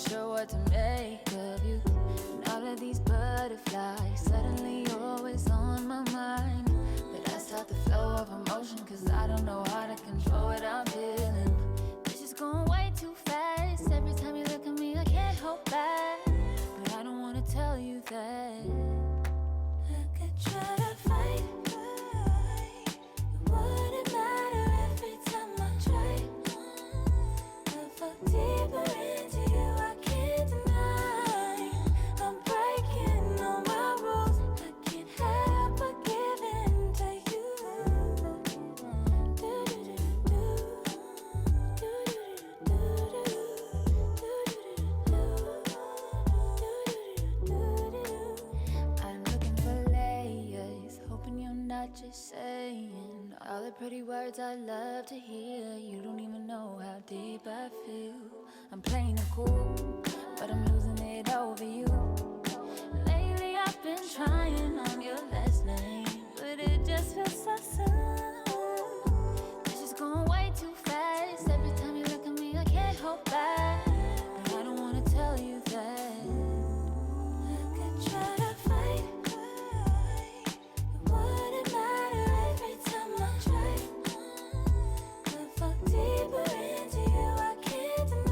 sure what to make of you. And all of these butterflies suddenly always on my mind. But I stop the flow of emotion, cause I don't know how to control what I'm feeling. It's just going way too fast. Every time you look at me, I can't hold back. But I don't wanna tell you that. I could try to fight, it wouldn't matter every time I try. I fall deeper into you, I can't deny. I'm breaking all my rules, I can't help but give in to you. I'm looking for layers, hoping you're not just saying all the pretty words I love to hear. You don't even know how deep I feel. I'm playing it cool, but I'm losing it over you. Lately I've been trying on your last name, but it just feels so soon. It's just going way too fast. Every time you look at me, I can't hold back. But I don't wanna tell you that. I could try to fight, it wouldn't matter every time I try. I fall deeper into you, I can't deny.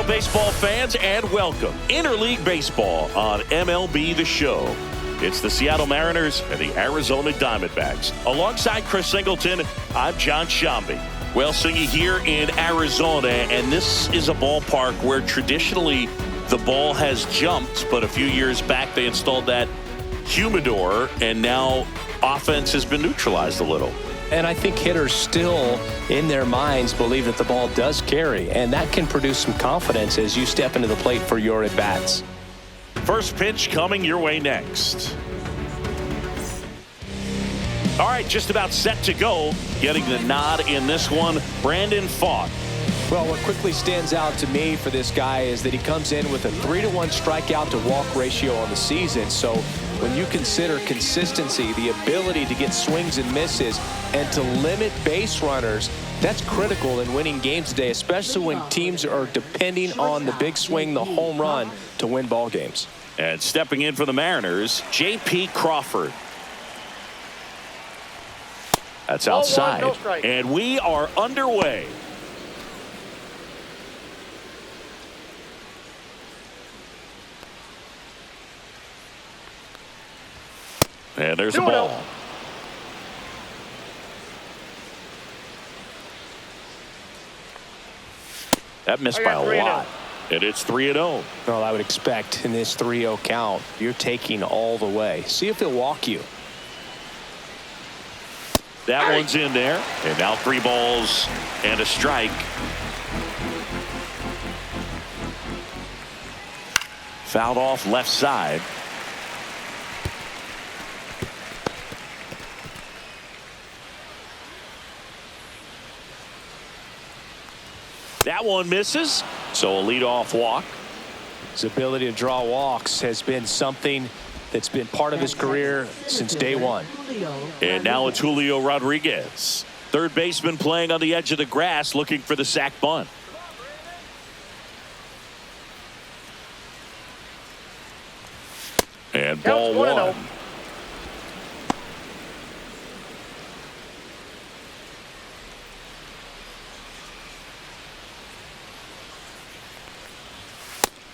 Hello, baseball fans, and welcome. Interleague Baseball on MLB The Show. It's the Seattle Mariners and the Arizona Diamondbacks. Alongside Chris Singleton, I'm John Shambi. Well, Singy, here in Arizona, and this is a ballpark where traditionally the ball has jumped, but a few years back they installed that humidor, and now offense has been neutralized a little. And I think hitters still, in their minds, believe that the ball does carry, and that can produce some confidence as you step into the plate for your at-bats. First pitch coming your way next. All right, just about set to go. Getting the nod in this one, Brandon Pfaadt. Well, what quickly stands out to me for this guy is that he comes in with a 3-to-1 strikeout to walk ratio on the season. So when you consider consistency, the ability to get swings and misses, and to limit base runners, that's critical in winning games today, especially when teams are depending on the big swing, the home run, to win ball games. And stepping in for the Mariners, J.P. Crawford. That's outside, and we are underway. And there's a ball. That missed by a lot. And it's 3-0. Well, I would expect in this 3-0 count, you're taking all the way. See if he'll walk you. That one's in there. And now 3 balls and a strike. Fouled off left side. That one misses, so a leadoff walk. His ability to draw walks has been something that's been part of his career since day one. And now it's Julio Rodriguez. Third baseman playing on the edge of the grass, looking for the sac bunt. And ball 1.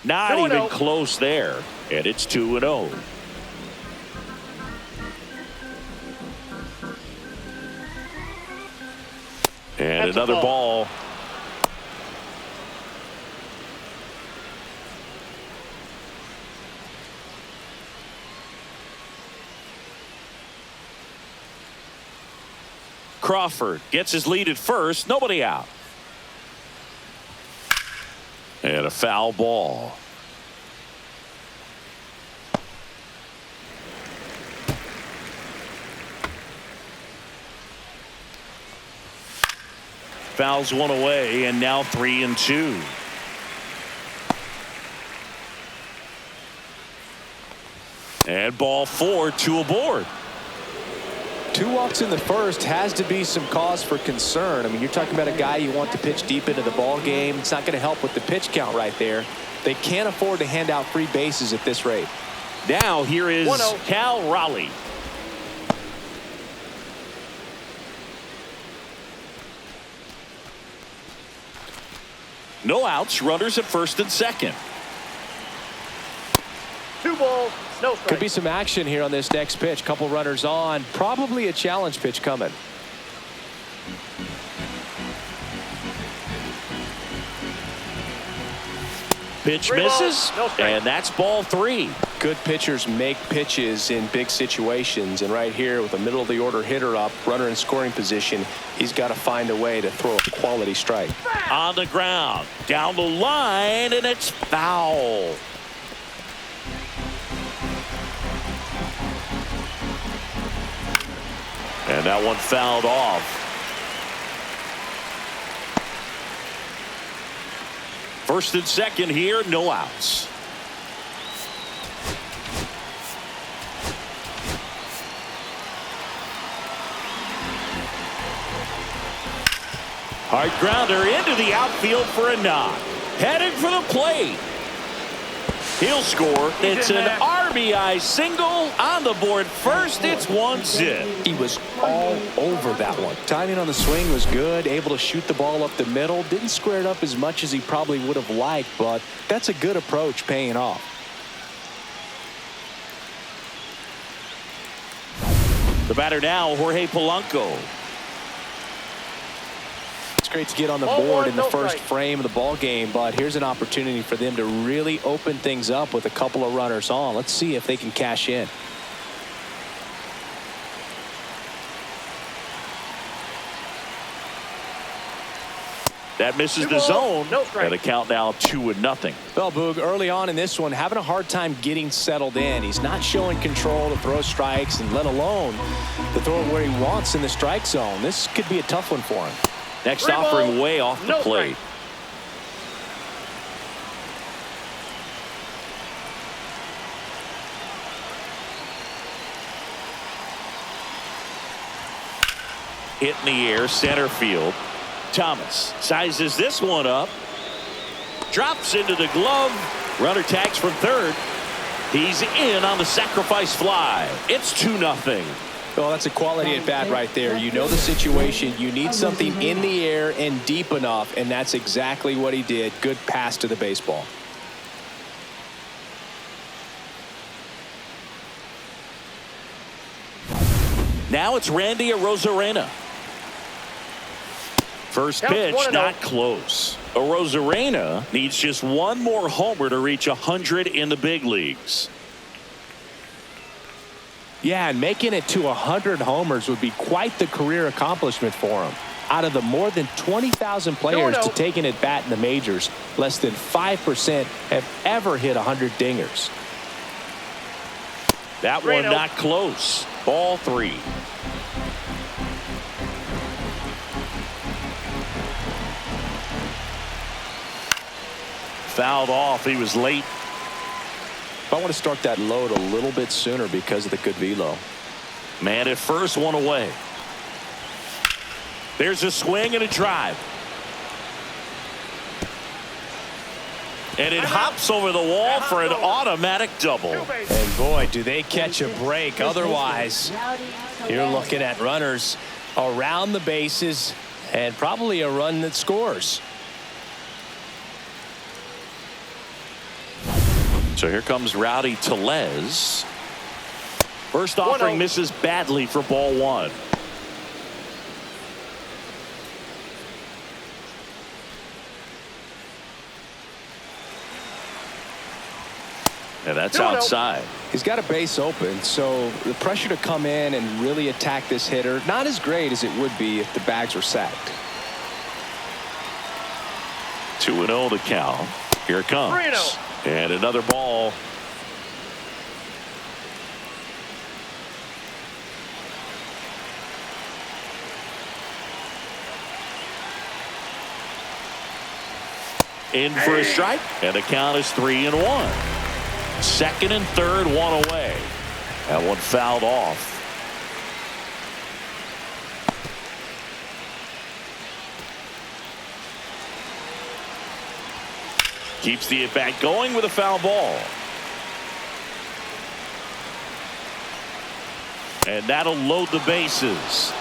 Not even close there. And it's 2-0. And that's another ball. Crawford gets his lead at first. Nobody out. And a foul ball. Fouls one away, and now 3-2. And ball 4, 2 aboard. 2 walks in the first has to be some cause for concern. I mean, you're talking about a guy you want to pitch deep into the ball game. It's not going to help with the pitch count right there. They can't afford to hand out free bases at this rate. Now here is Cal Raleigh. No outs, runners at first and second. 2 balls, no strikes. Could be some action here on this next pitch. Couple runners on. Probably a challenge pitch coming. Pitch misses, and that's ball 3. Good pitchers make pitches in big situations, and right here with a middle of the order hitter up, runner in scoring position, he's got to find a way to throw a quality strike. On the ground, down the line, and it's foul. And that one fouled off. First and second here, no outs. Hard grounder into the outfield for a knock. Heading for the plate. He'll score. It's an RBI. RBI single on the board first. It's 1-zip. He was all over that one. Timing on the swing was good, able to shoot the ball up the middle. Didn't square it up as much as he probably would have liked, but that's a good approach paying off. The batter now, Jorge Polanco. It's great to get on the board in the first frame of the ball game, but here's an opportunity for them to really open things up with a couple of runners on. Let's see if they can cash in. That misses the zone, and the count now 2-0. Well, Boog, early on in this one, having a hard time getting settled in. He's not showing control to throw strikes, and let alone to throw it where he wants in the strike zone. This could be a tough one for him. Next offering way off the plate. Hit in the air, center field. Thomas sizes this one up. Drops into the glove. Runner tags from third. He's in on the sacrifice fly. It's 2-0. Well, that's a quality at bat right there. You know the situation. You need something in the air and deep enough, and that's exactly what he did. Good pass to the baseball. Now it's Randy Arozarena. First pitch, not close. Arozarena needs just one more homer to reach 100 in the big leagues. Yeah, and making it to 100 homers would be quite the career accomplishment for him. Out of the more than 20,000 players to take an at-bat in the majors, less than 5% have ever hit 100 dingers. That one not close. Ball 3. Fouled off. He was late. I want to start that load a little bit sooner because of the good velo. Man at first, one away. There's a swing and a drive. And it hops over the wall for an automatic double. And boy, do they catch a break. Otherwise, you're looking at runners around the bases and probably a run that scores. So here comes Rowdy Tellez. First offering misses badly for ball 1. And that's outside. He's got a base open, so the pressure to come in and really attack this hitter, not as great as it would be if the bags were sacked. 2-0 the count. Here it comes. And another ball. In for a strike, and the count is 3-1. Second and third, one away. That one fouled off. Keeps the at-bat going with a foul ball. And that'll load the bases.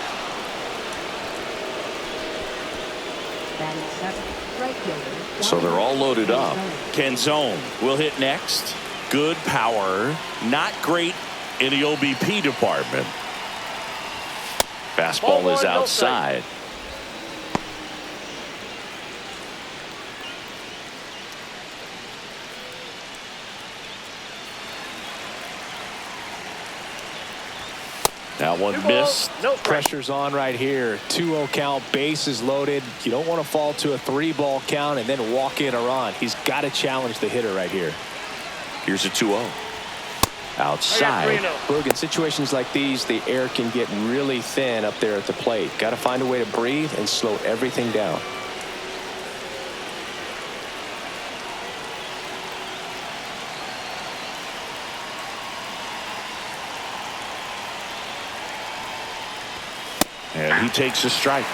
So they're all loaded up. Canzone will hit next. Good power. Not great in the OBP department. Fastball is outside. That one missed. Pressure's on right here. 2-0 count, bases loaded. You don't want to fall to a 3-ball count and then walk in a run. He's got to challenge the hitter right here. Here's a 2-0. Outside. Look, in situations like these, the air can get really thin up there at the plate. Got to find a way to breathe and slow everything down. And he takes a strike.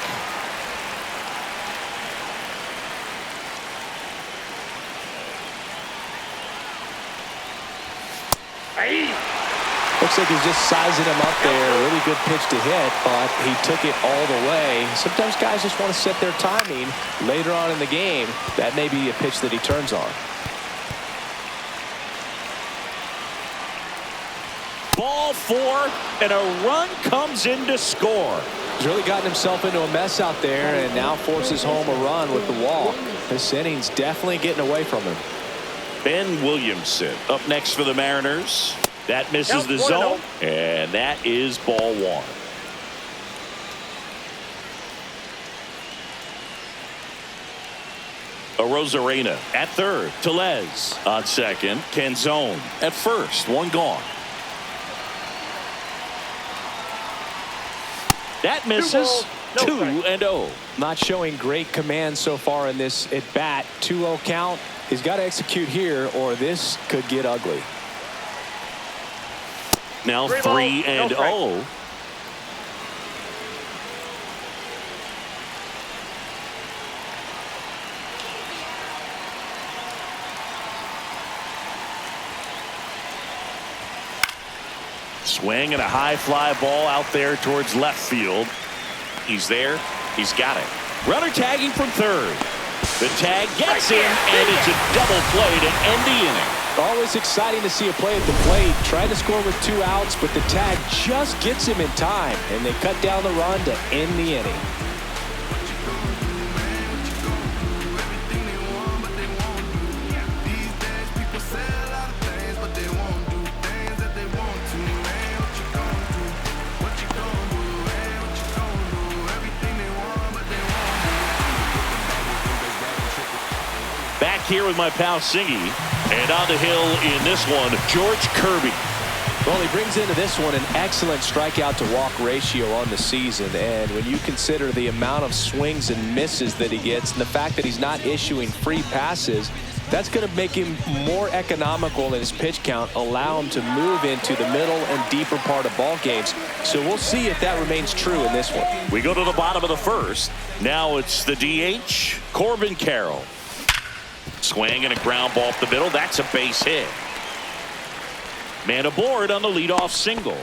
Looks like he's just sizing him up there. Really good pitch to hit, but he took it all the way. Sometimes guys just want to set their timing later on in the game. That may be a pitch that he turns on. Ball 4, and a run comes in to score. He's really gotten himself into a mess out there and now forces home a run with the walk. This inning's definitely getting away from him. Ben Williamson up next for the Mariners. That misses the zone, and that is ball 1. Arozarena at third. Tellez on second. Canzone at first. One gone. That misses. 2-0. Not showing great command so far in this at bat. 2-0 count. He's got to execute here or this could get ugly. Now 3-0. Swing and a high fly ball out there towards left field. He's there. He's got it. Runner tagging from third. The tag gets him, and it's a double play to end the inning. Always exciting to see a play at the plate. Tried to score with 2 outs, but the tag just gets him in time, and they cut down the run to end the inning. Back here with my pal Singy. And on the hill in this one, George Kirby. Well, he brings into this one an excellent strikeout to walk ratio on the season. And when you consider the amount of swings and misses that he gets and the fact that he's not issuing free passes, that's going to make him more economical in his pitch count, allow him to move into the middle and deeper part of ball games. So we'll see if that remains true in this one. We go to the bottom of the first. Now it's the DH, Corbin Carroll. Swing and a ground ball up the middle. That's a base hit. Man aboard on the leadoff single.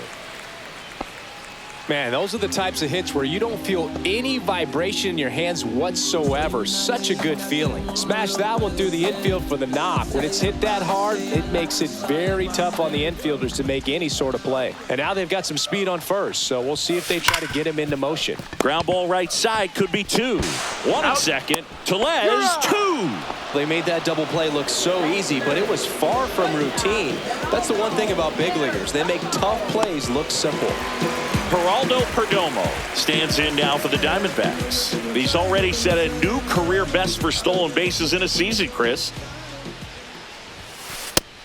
Man, those are the types of hits where you don't feel any vibration in your hands whatsoever. Such a good feeling. Smash that one through the infield for the knock. When it's hit that hard, it makes it very tough on the infielders to make any sort of play. And now they've got some speed on first, so we'll see if they try to get him into motion. Ground ball right side could be 2. 1 at second. Tellez, 2. They made that double play look so easy, but it was far from routine. That's the one thing about big leaguers. They make tough plays look simple. Geraldo Perdomo stands in now for the Diamondbacks. He's already set a new career best for stolen bases in a season, Chris.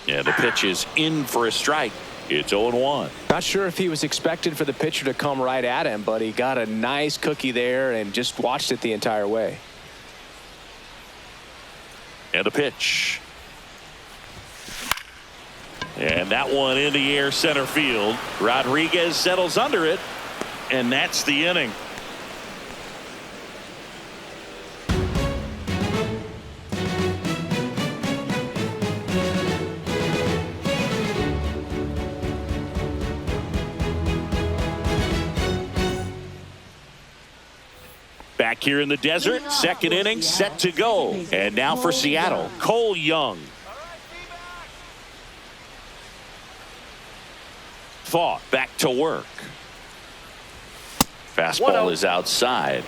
Yeah, the pitch is in for a strike. It's 0-1. Not sure if he was expected for the pitcher to come right at him, but he got a nice cookie there and just watched it the entire way. And the pitch. And that one in the air center field. Rodriguez settles under it, and that's the inning. Back here in the desert, second inning set to go. And now for Seattle, Cole Young. Pfaadt back to work. Fastball is outside.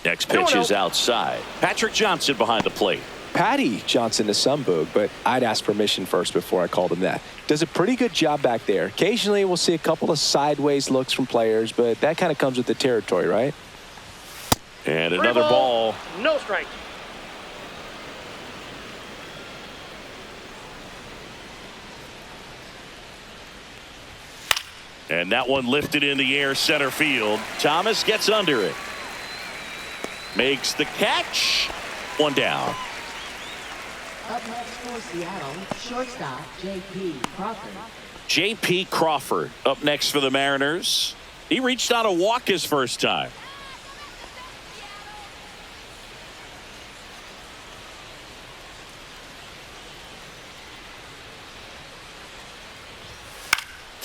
Next pitch is outside. Patrick Johnson behind the plate. Patty Johnson to Sumboog, but I'd ask permission first before I called him that. Does a pretty good job back there. Occasionally we'll see a couple of sideways looks from players, but that kind of comes with the territory, right? And another ball. No strike. And that one lifted in the air center field. Thomas gets under it. Makes the catch. One down. Up next for Seattle, shortstop J.P. Crawford. J.P. Crawford up next for the Mariners. He reached on a walk his first time.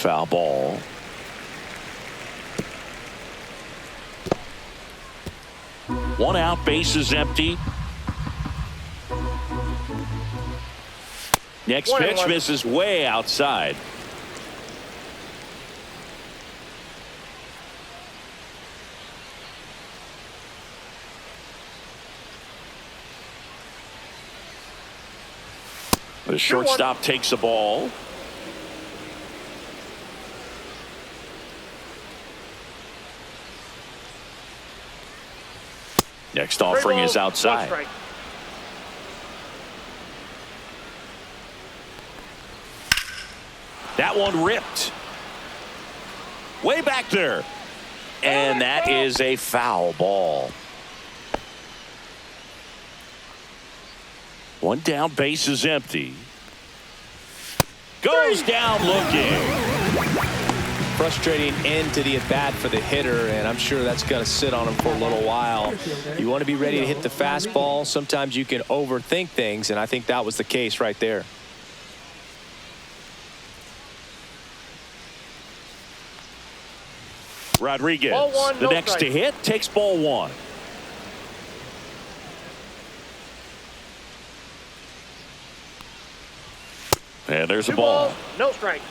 Foul ball. One out, bases empty. Next pitch misses way outside. The shortstop takes a ball. Next offering is outside. That one ripped. Way back there. And that is a foul ball. One down, base is empty. Goes down looking. Frustrating end to the at-bat for the hitter, and I'm sure that's going to sit on him for a little while. You want to be ready to hit the fastball. Sometimes you can overthink things, and I think that was the case right there. Rodriguez, Ball1, the no next to strike. hit, takes ball one. And there's a ball. No strike.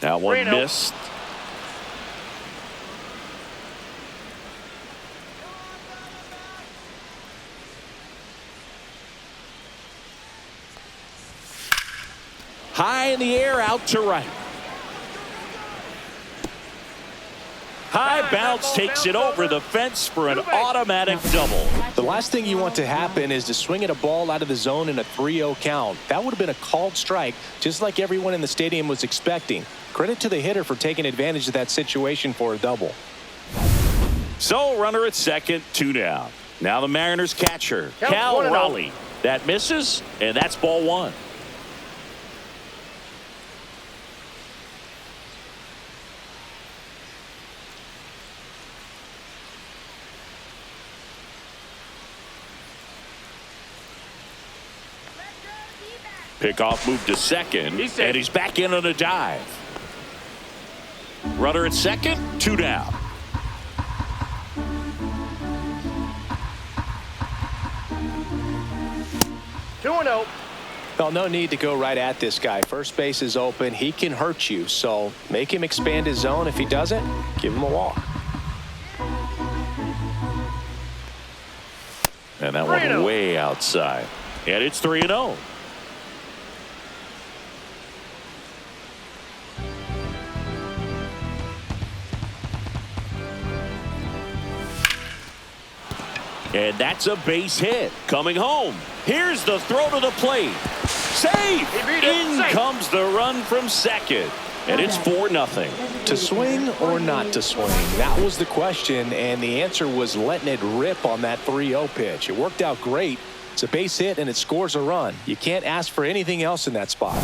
That one 3-0. missed. High in the air, out to right. High bounce takes it over the fence for an automatic double. The last thing you want to happen is to swing at a ball out of the zone in a 3-0 count. That would have been a called strike, just like everyone in the stadium was expecting. Credit to the hitter for taking advantage of that situation for a double. So runner at second, 2 down. Now the Mariners catcher, Count Cal 1-0. Raleigh. That misses, and that's ball one. Pickoff moved to second, and he's back in on a dive. Runner at second, 2 down. Well, no need to go right at this guy. First base is open. He can hurt you, so make him expand his zone. If he doesn't, give him a walk. And that one way outside. And it's 3-0. And that's a base hit. Coming home. Here's the throw to the plate. Safe! In comes the run from second. And it's 4-0. To swing or not to swing? That was the question, and the answer was letting it rip on that 3-0 pitch. It worked out great. It's a base hit, and it scores a run. You can't ask for anything else in that spot.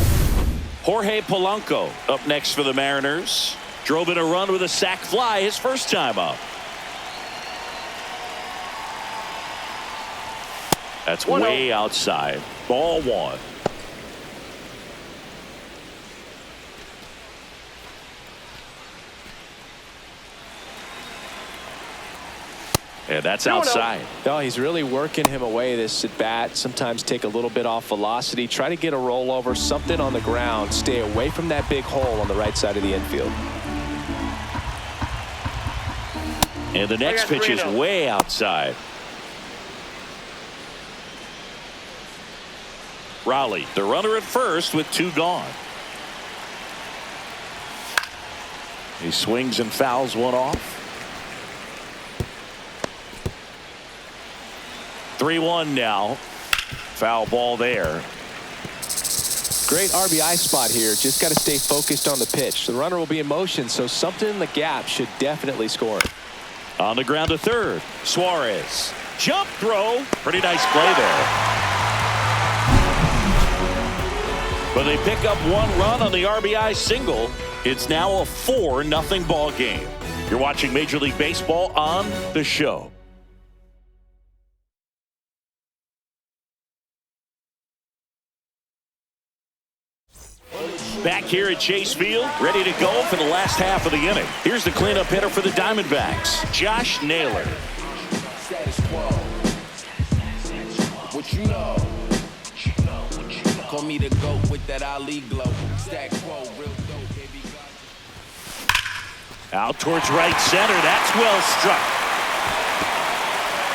Jorge Polanco up next for the Mariners. Drove in a run with a sac fly his first time up. That's way outside. Ball one. And that's outside. No, he's really working him away this at bat. Sometimes take a little bit off velocity. Try to get a rollover, something on the ground. Stay away from that big hole on the right side of the infield. And the next pitch is way outside. Raleigh, the runner at first with 2 gone. He swings and fouls one off. 3-1 now. Foul ball there. Great RBI spot here. Just got to stay focused on the pitch. The runner will be in motion, so something in the gap should definitely score. On the ground to third. Suarez. Jump throw. Pretty nice play there. But they pick up 1 run on the RBI single. It's now a 4-0 ball game. You're watching Major League Baseball on The Show. Back here at Chase Field, ready to go for the last half of the inning. Here's the cleanup hitter for the Diamondbacks, Josh Naylor. What you know? Call me the GOAT with that Ali glow. Stack quo, real dope, baby. Out towards right center. That's well struck.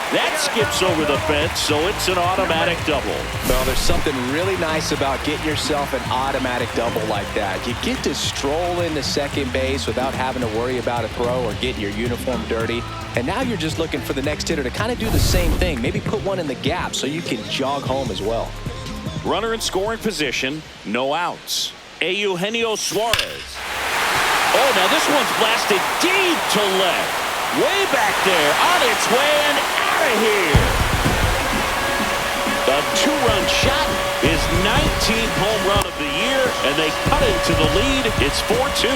That skips over the fence, so it's an automatic double. Well, there's something really nice about getting yourself an automatic double like that. You get to stroll into second base without having to worry about a throw or getting your uniform dirty. And now you're just looking for the next hitter to kind of do the same thing. Maybe put one in the gap so you can jog home as well. Runner in scoring position, no outs. Eugenio Suarez. Oh, now this one's blasted deep to left. Way back there, on its way and out of here. The two-run shot, his 19th home run of the year, and they cut into the lead. It's 4-2.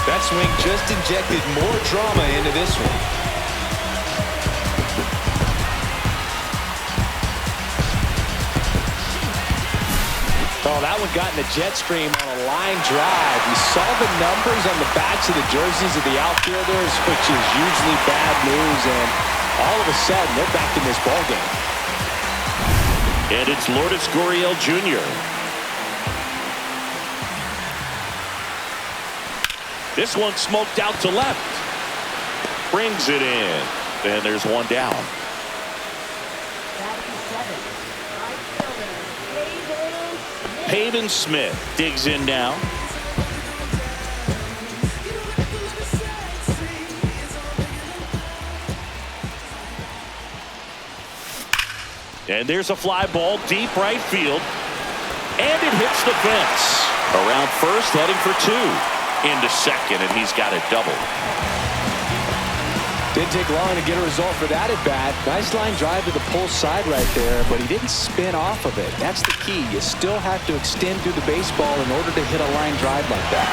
That swing just injected more drama into this one. Oh, that one got in the jet stream on a line drive. You saw the numbers on the backs of the jerseys of the outfielders, which is usually bad news, and all of a sudden, they're back in this ballgame. And it's Lourdes Gurriel Jr. This one smoked out to left. Brings it in. And there's one down. Pavin Smith digs in now. And there's a fly ball deep right field. And it hits the fence. Around first, heading for two. Into second, and he's got a double. Didn't take long to get a result for that at bat. Nice line drive to the pull side right there, but he didn't spin off of it. That's the key. You still have to extend through the baseball in order to hit a line drive like that.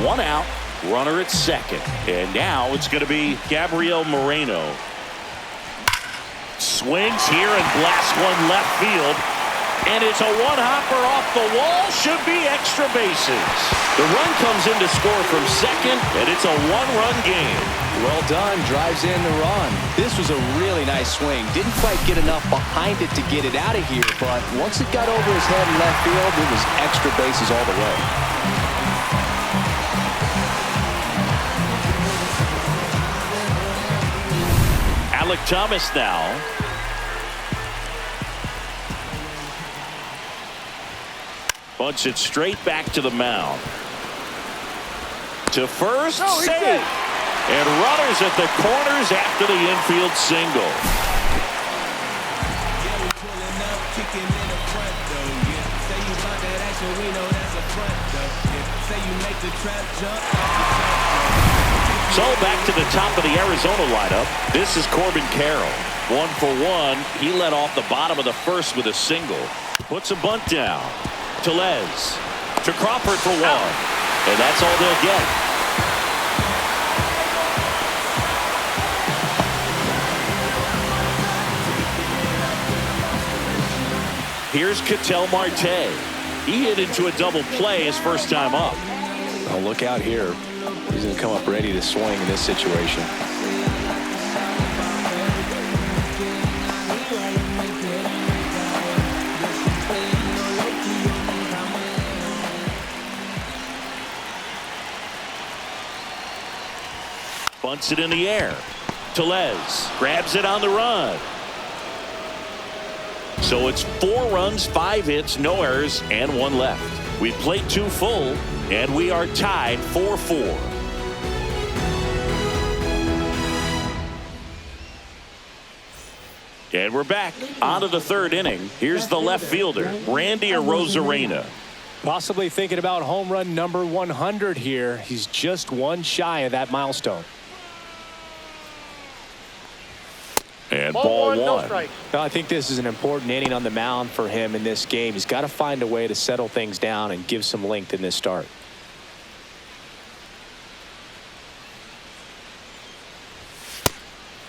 One out, runner at second. And now it's going to be Gabriel Moreno. Swings here and blasts one left field. And it's a one-hopper off the wall. Should be extra bases. The run comes in to score from second, and it's a one-run game. Well done. Drives in the run. This was a really nice swing. Didn't quite get enough behind it to get it out of here, but once it got over his head in left field, it was extra bases all the way. Alec Thomas now. Bunts it straight back to the mound. To first, safe. And runners at the corners after the infield single. So back to the top of the Arizona lineup. This is Corbin Carroll. 1 for 1. He led off the bottom of the first with a single. Puts a bunt down. Tellez to Crawford for one. And that's all they'll get. Here's Ketel Marte. He hit into a double play his first time up. Oh, look out here. He's going to come up ready to swing in this situation. Bunts it in the air. Tellez grabs it on the run. So it's 4 runs, 5 hits, no errors, and 1 left. We played 2 full, and we are tied 4-4. And we're back on to the 3rd inning. Here's the left fielder, Randy Arozarena. Possibly thinking about home run number 100 here. He's just 1 shy of that milestone. And Ball ball no one. strike. Now, I think this is an important inning on the mound for him in this game. He's got to find a way to settle things down and give some length in this start.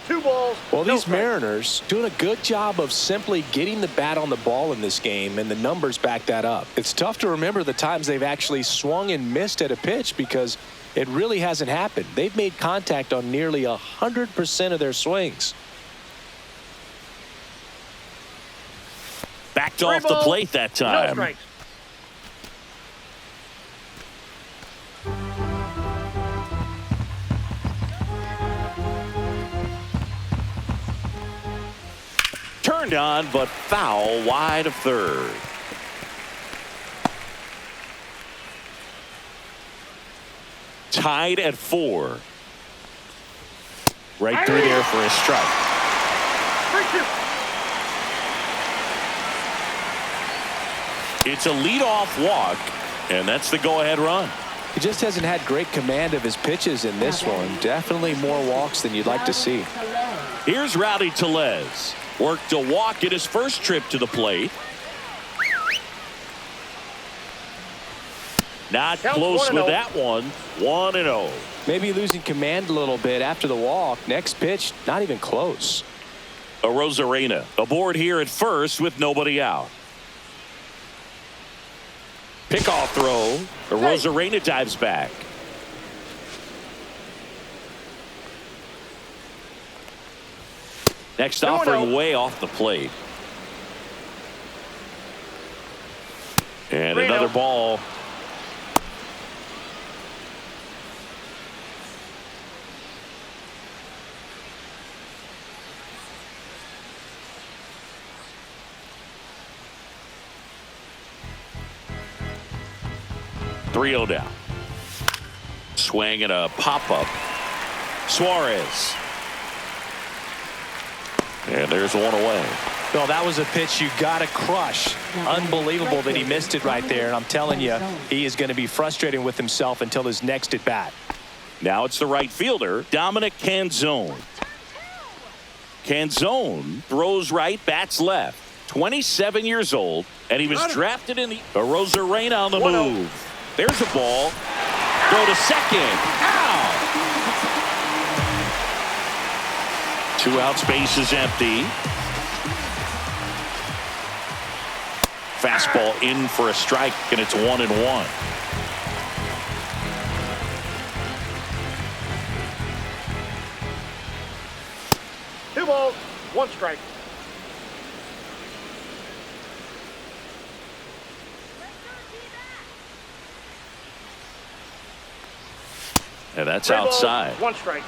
Two balls. Well, no these strike. Mariners doing a good job of simply getting the bat on the ball in this game, and the numbers back that up. It's tough to remember the times they've actually swung and missed at a pitch because it really hasn't happened. They've made contact on nearly 100% of their swings. Backed off the plate that No time. strikes. Turned on, but foul wide of third. Tied at 4. Right through there for a strike. 3-2. It's a leadoff walk, and that's the go-ahead run. He just hasn't had great command of his pitches in this one. Definitely more walks than you'd like to see. Here's Rowdy Tellez. Worked a walk in his first trip to the plate. Not Counts close 1-0. with that one. 1-0. Maybe losing command a little bit after the walk. Next pitch, not even close. Arozarena aboard here at first with nobody out. Pickoff throw. Arozarena dives back. Next offering way off the plate. And another ball. Three-0 down. Swing and a pop-up. Suarez. And there's one away. No, that was a pitch you got to crush. Unbelievable that he missed it right there. And I'm telling you, he is going to be frustrated with himself until his next at bat. Now it's the right fielder, Dominic Canzone. Canzone throws right, bats left. 27 years old, and he was drafted in the Arozarena on the move. There's a ball. Go to second. Ow! 2 out, space is empty. Fastball in for a strike, and it's 1-1. Two balls. One strike. And that's Three balls, outside. one strike.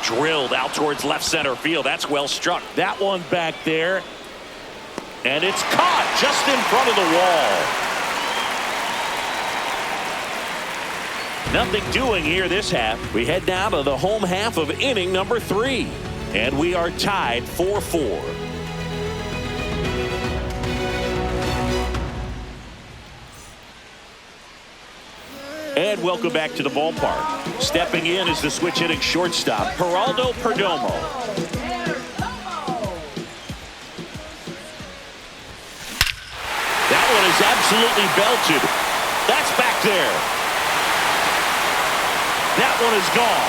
Drilled out towards left center field. That's well struck. That one back there. And it's caught just in front of the wall. Nothing doing here this half. We head now to the home half of inning number 3. And we are tied 4-4. And welcome back to the ballpark. Stepping in is the switch hitting shortstop, Geraldo Perdomo. That one is absolutely belted. That's back there. That one is gone.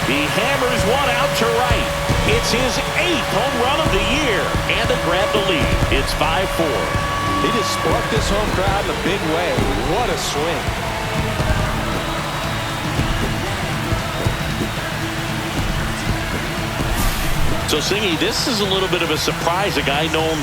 He hammers one out to right. It's his 8th home run of the year. And to grab the lead. It's 5-4. He just sparked this home crowd in a big way. What a swing. So, Singy, this is a little bit of a surprise. A guy known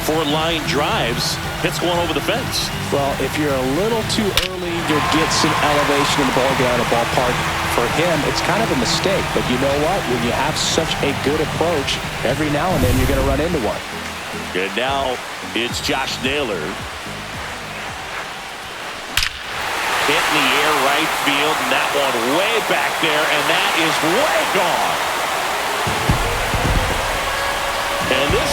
for line drives hits one over the fence. Well, if you're a little too early, you'll get some elevation in the ball game out of the ballpark. For him, it's kind of a mistake. But you know what? When you have such a good approach, every now and then you're going to run into one. And now it's Josh Naylor. Hit in the air right field, and that one way back there, and that is way gone. And this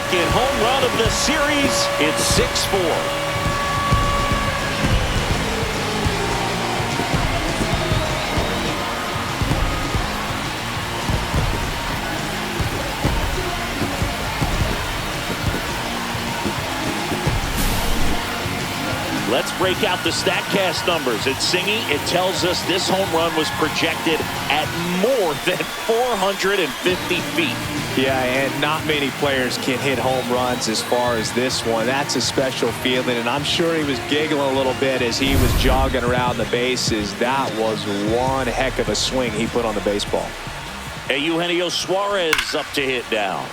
second home run of the series. It's 6-4. Let's break out the StatCast numbers. It's Singy. It tells us this home run was projected at more than 450 feet. Yeah, and not many players can hit home runs as far as this one. That's a special feeling, and I'm sure he was giggling a little bit as he was jogging around the bases. That was one heck of a swing he put on the baseball. Hey, Eugenio Suarez up to hit now.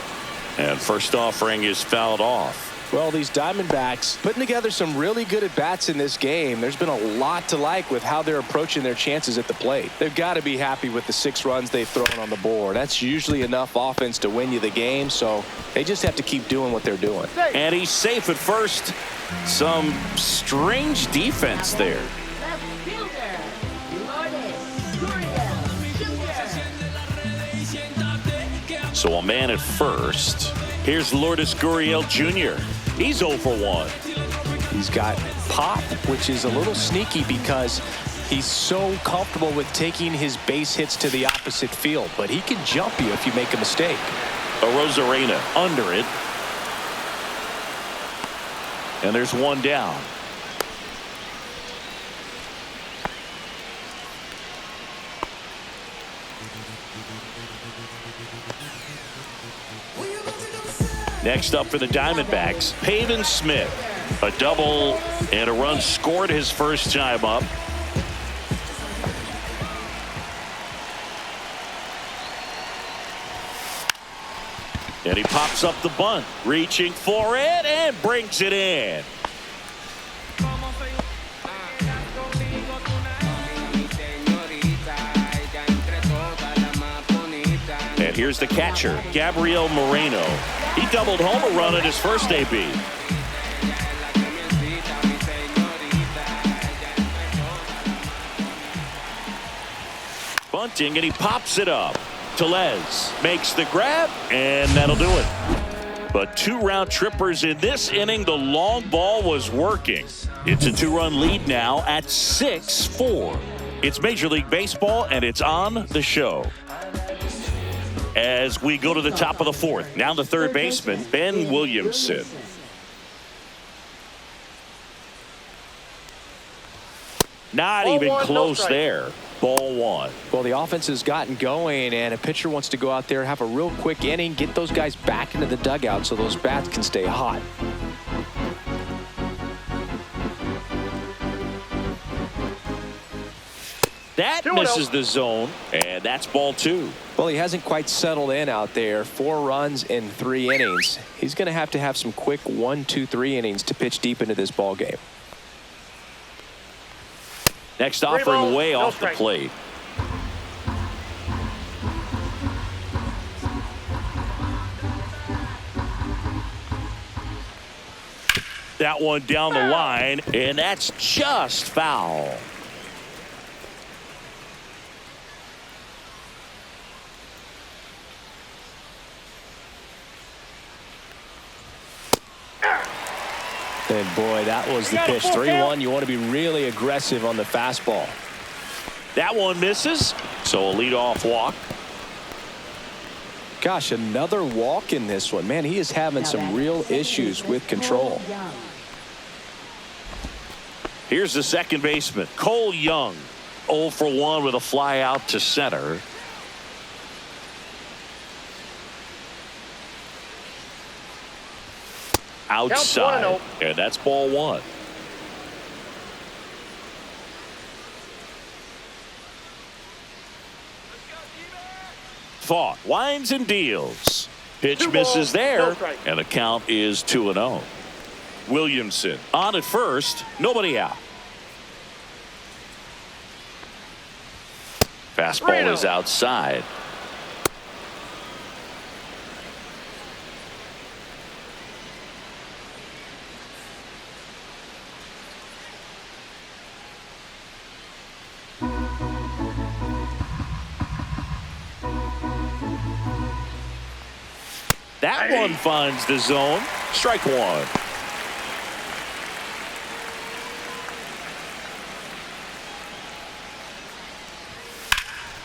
And first offering is fouled off. Well, these Diamondbacks putting together some really good at-bats in this game. There's been a lot to like with how they're approaching their chances at the plate. They've got to be happy with the 6 runs they've thrown on the board. That's usually enough offense to win you the game, so they just have to keep doing what they're doing. And he's safe at first. Some strange defense there. Left fielder, Lourdes Gurriel Jr. So a man at first. Here's Lourdes Gurriel Jr. He's 0 for 1. He's got pop, which is a little sneaky because he's so comfortable with taking his base hits to the opposite field, but he can jump you if you make a mistake. A Rosarena under it. And there's one down. Next up for the Diamondbacks, Pavin Smith. A double and a run scored his first time up. And he pops up the bunt, reaching for it and brings it in. And here's the catcher, Gabriel Moreno. He doubled home a run at his first AB. Bunting, and he pops it up. Tellez makes the grab, and that'll do it. But 2 round trippers in this inning. The long ball was working. It's a 2-run lead now at 6-4. It's Major League Baseball, and it's on the show. As we go to the top of the 4th. Now the third baseman, Ben Williamson. Not Ball even one, close no strike. there. Ball 1. Well, the offense has gotten going, and a pitcher wants to go out there, have a real quick inning, get those guys back into the dugout so those bats can stay hot. That misses the zone, and that's ball 2. Well, he hasn't quite settled in out there. 4 runs in 3 innings. He's going to have some quick 1, 2, 3 innings to pitch deep into this ball game. Next offering way off the plate. That one down the line, and that's just foul. And boy, that was the pitch. 3-1. You want to be really aggressive on the fastball. That one misses, so a leadoff walk. Gosh, another walk in this one. Man, he is having some real issues with control. Here's the second baseman, Cole Young. 0 for 1 with a fly out to center. Outside, and that's ball 1. Pfaadt winds and deals. Pitch misses there, and the count is 2-0. Williamson on at first, nobody out. Fastball is outside. That one finds the zone. Strike one.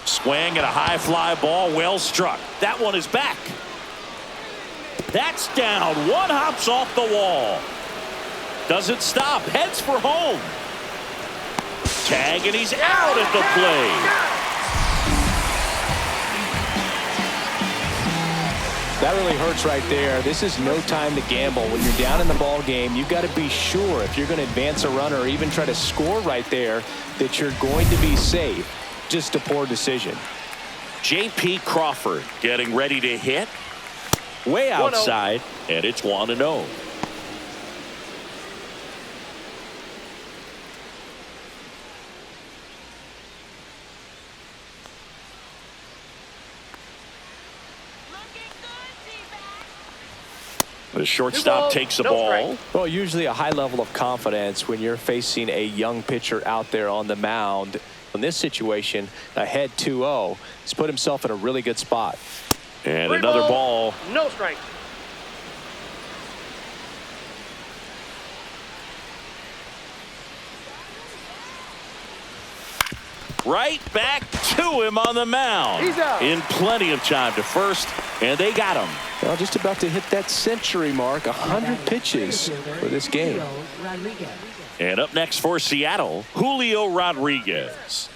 Swing and a high fly ball, well struck. That one is back. That's down. One hops off the wall. Doesn't stop. Heads for home. Tag, and he's out at the plate. That really hurts right there. This is no time to gamble. When you're down in the ball game, you've got to be sure if you're going to advance a runner or even try to score right there that you're going to be safe. Just a poor decision. J.P. Crawford getting ready to hit. Way outside, and it's 1-0. The shortstop takes the ball. Well, usually a high level of confidence when you're facing a young pitcher out there on the mound. In this situation, ahead 2-0, he's put himself in a really good spot. And another ball. No strike. Right back to him on the mound. He's out. In plenty of time to first, and they got him. Well, just about to hit that century mark, 100 pitches for this game. And up next for Seattle, Julio Rodriguez.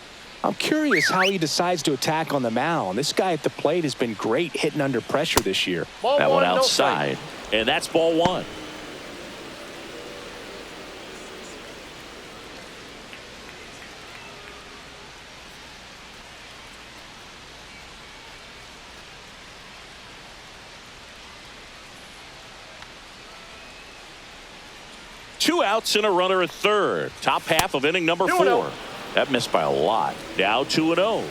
I'm curious how he decides to attack on the mound. This guy at the plate has been great hitting under pressure this year. Ball that one no outside, and that's ball one. Two outs and a runner at third. Top half of inning number 4. That missed by a lot. Now 2-0.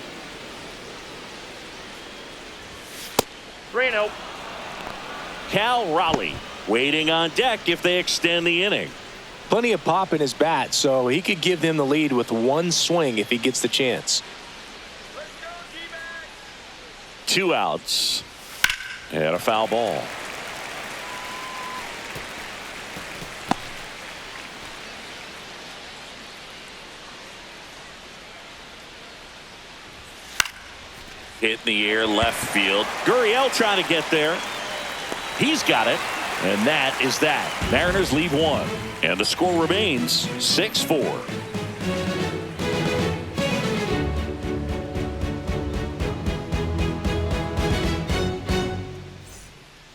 3-0. Cal Raleigh waiting on deck if they extend the inning. Plenty of pop in his bat, so he could give them the lead with one swing if he gets the chance. 2 outs and a foul ball. Hit in the air left field. Gurriel trying to get there. He's got it. And that is that. Mariners lead 1. And the score remains 6-4.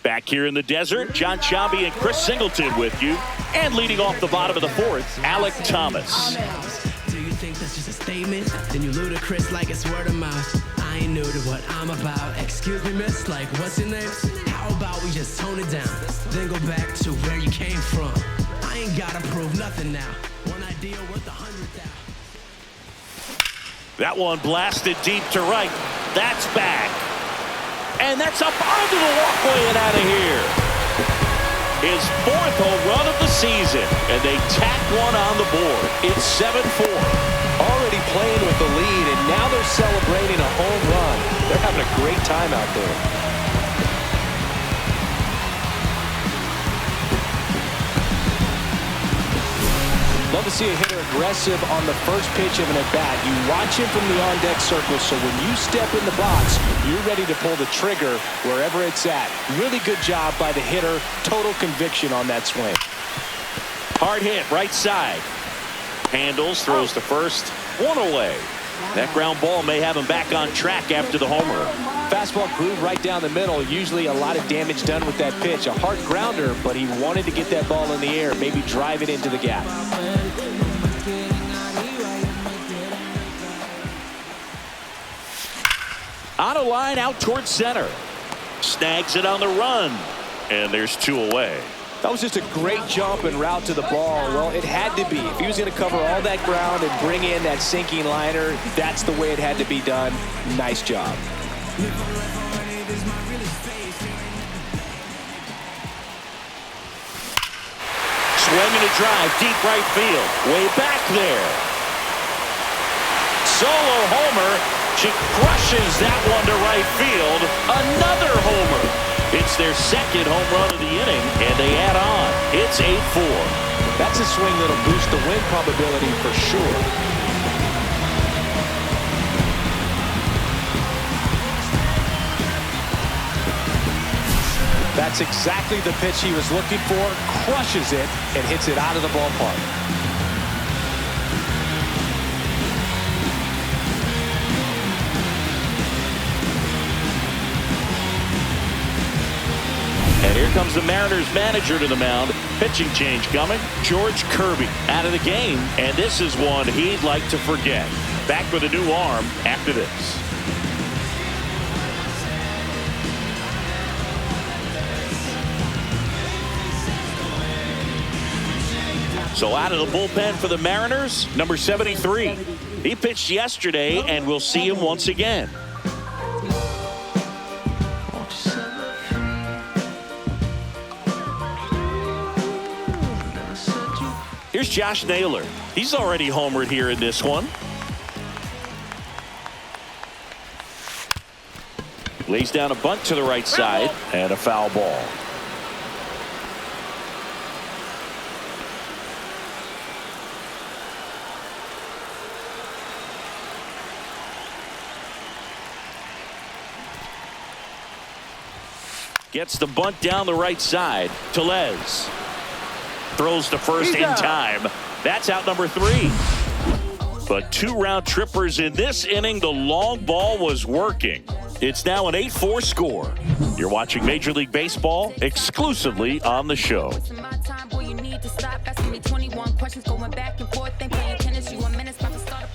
Back here in the desert, John Shambi and Chris Singleton with you. And leading off the bottom of the 4th, Alec Thomas. Do you think that's just a statement? Then you ludicrous like it's word of mouth. I ain't new to what I'm about. Excuse me, miss, like what's your name? How about we just tone it down? Then go back to where you came from. I ain't gotta prove nothing now. One idea worth 100,000. That one blasted deep to right. That's back. And that's up onto the walkway and out of here. His 4th home run of the season. And they tack one on the board. It's 7-4. Already playing with the lead, and now they're celebrating a home run. They're having a great time out there. Love to see a hitter aggressive on the first pitch of an at-bat. You watch him from the on-deck circle, so when you step in the box, you're ready to pull the trigger wherever it's at. Really good job by the hitter. Total conviction on that swing. Hard hit, right side. Handles, throws to first. One away. That ground ball may have him back on track after the homer. Fastball groove right down the middle. Usually a lot of damage done with that pitch. A hard grounder, but he wanted to get that ball in the air, maybe drive it into the gap. On a line out towards center. Snags it on the run. And there's 2 away. That was just a great jump and route to the ball. Well, it had to be. If he was going to cover all that ground and bring in that sinking liner, that's the way it had to be done. Nice job. Swinging a drive, deep right field. Way back there. Solo homer. She crushes that one to right field. Another homer. It's It's their second home run of the inning, and they add on. It's 8-4. That's a swing that'll boost the win probability for sure. That's exactly the pitch he was looking for. Crushes it and hits it out of the ballpark. And here comes the Mariners manager to the mound. Pitching change coming. George Kirby out of the game. And this is one he'd like to forget. Back with a new arm after this. So out of the bullpen for the Mariners, number 73. He pitched yesterday, and we'll see him once again. Here's Josh Naylor. He's already homered here in this one. Lays down a bunt to the right side, and a foul ball. Gets the bunt down the right side. Tellez throws to first in time. That's out number 3. But 2 round trippers in this inning. The long ball was working. It's now an 8-4 score. You're watching Major League Baseball exclusively on the show.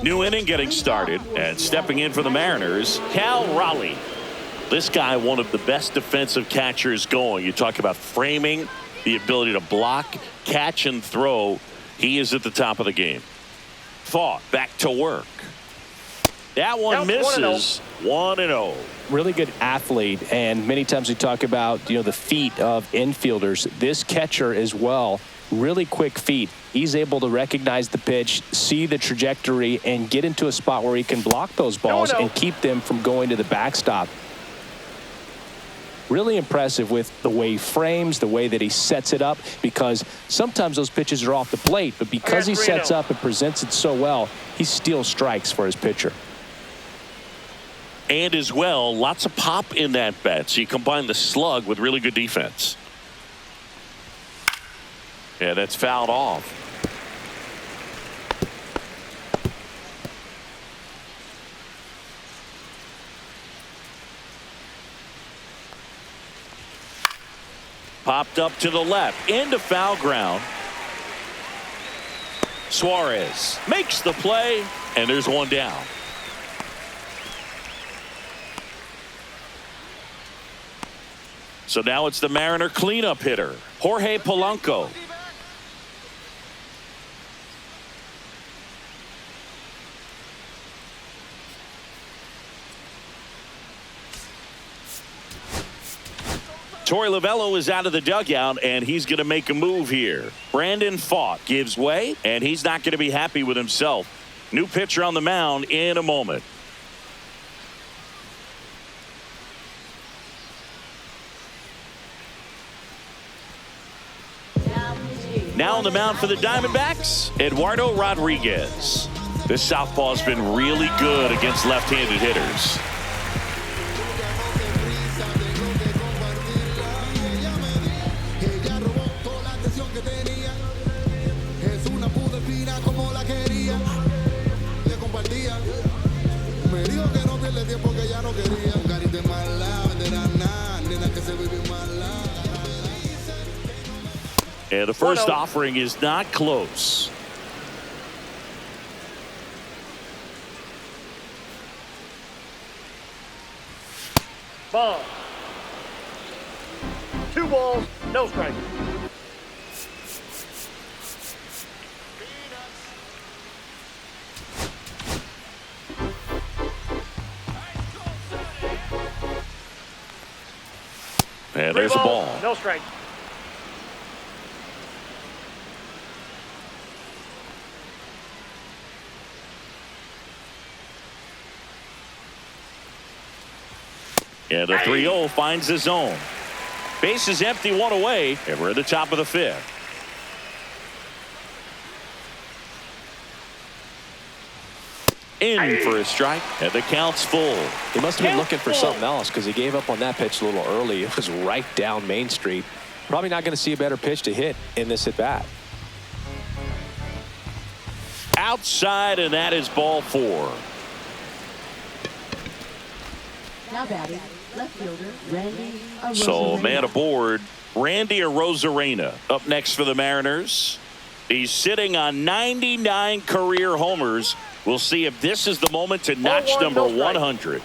New inning getting started, and stepping in for the Mariners, Cal Raleigh. This guy, one of the best defensive catchers going. You talk about framing, the ability to block, catch, and throw. He is at the top of the game. Pfaadt back to work. That one misses. 1-0. Really good athlete, and many times we talk about the feet of infielders. This catcher as well, really quick feet. He's able to recognize the pitch, see the trajectory, and get into a spot where he can block those balls and keep them from going to the backstop. Really impressive with the way he frames, the way that he sets it up, because sometimes those pitches are off the plate, but because he sets up and presents it so well, he steals strikes for his pitcher. And as well, lots of pop in that bat. So you combine the slug with really good defense. Yeah, that's fouled off. Popped up to the left, into foul ground. Suarez makes the play, and there's one down. So now it's the Mariner cleanup hitter, Jorge Polanco. Torey Lovullo is out of the dugout, and he's going to make a move here. Brandon Pfaadt gives way, and he's not going to be happy with himself. New pitcher on the mound in a moment. Now on the mound for the Diamondbacks, Eduardo Rodriguez. This southpaw's been really good against left-handed hitters. And the first offering is not close. Ball. 2 balls, no strikes. And there's a ball. No strike. And the 3-0 finds the zone. Base is empty, one away, and we're at the top of the fifth. In for a strike, and the count's full. He must have been looking for something else because he gave up on that pitch a little early. It was right down Main Street. Probably not going to see a better pitch to hit in this at bat. Outside, and that is ball 4. Now batting, left fielder, Randy Arozarena. So man aboard, Randy Arozarena up next for the Mariners. He's sitting on 99 career homers. We'll see if this is the moment to notch number 100.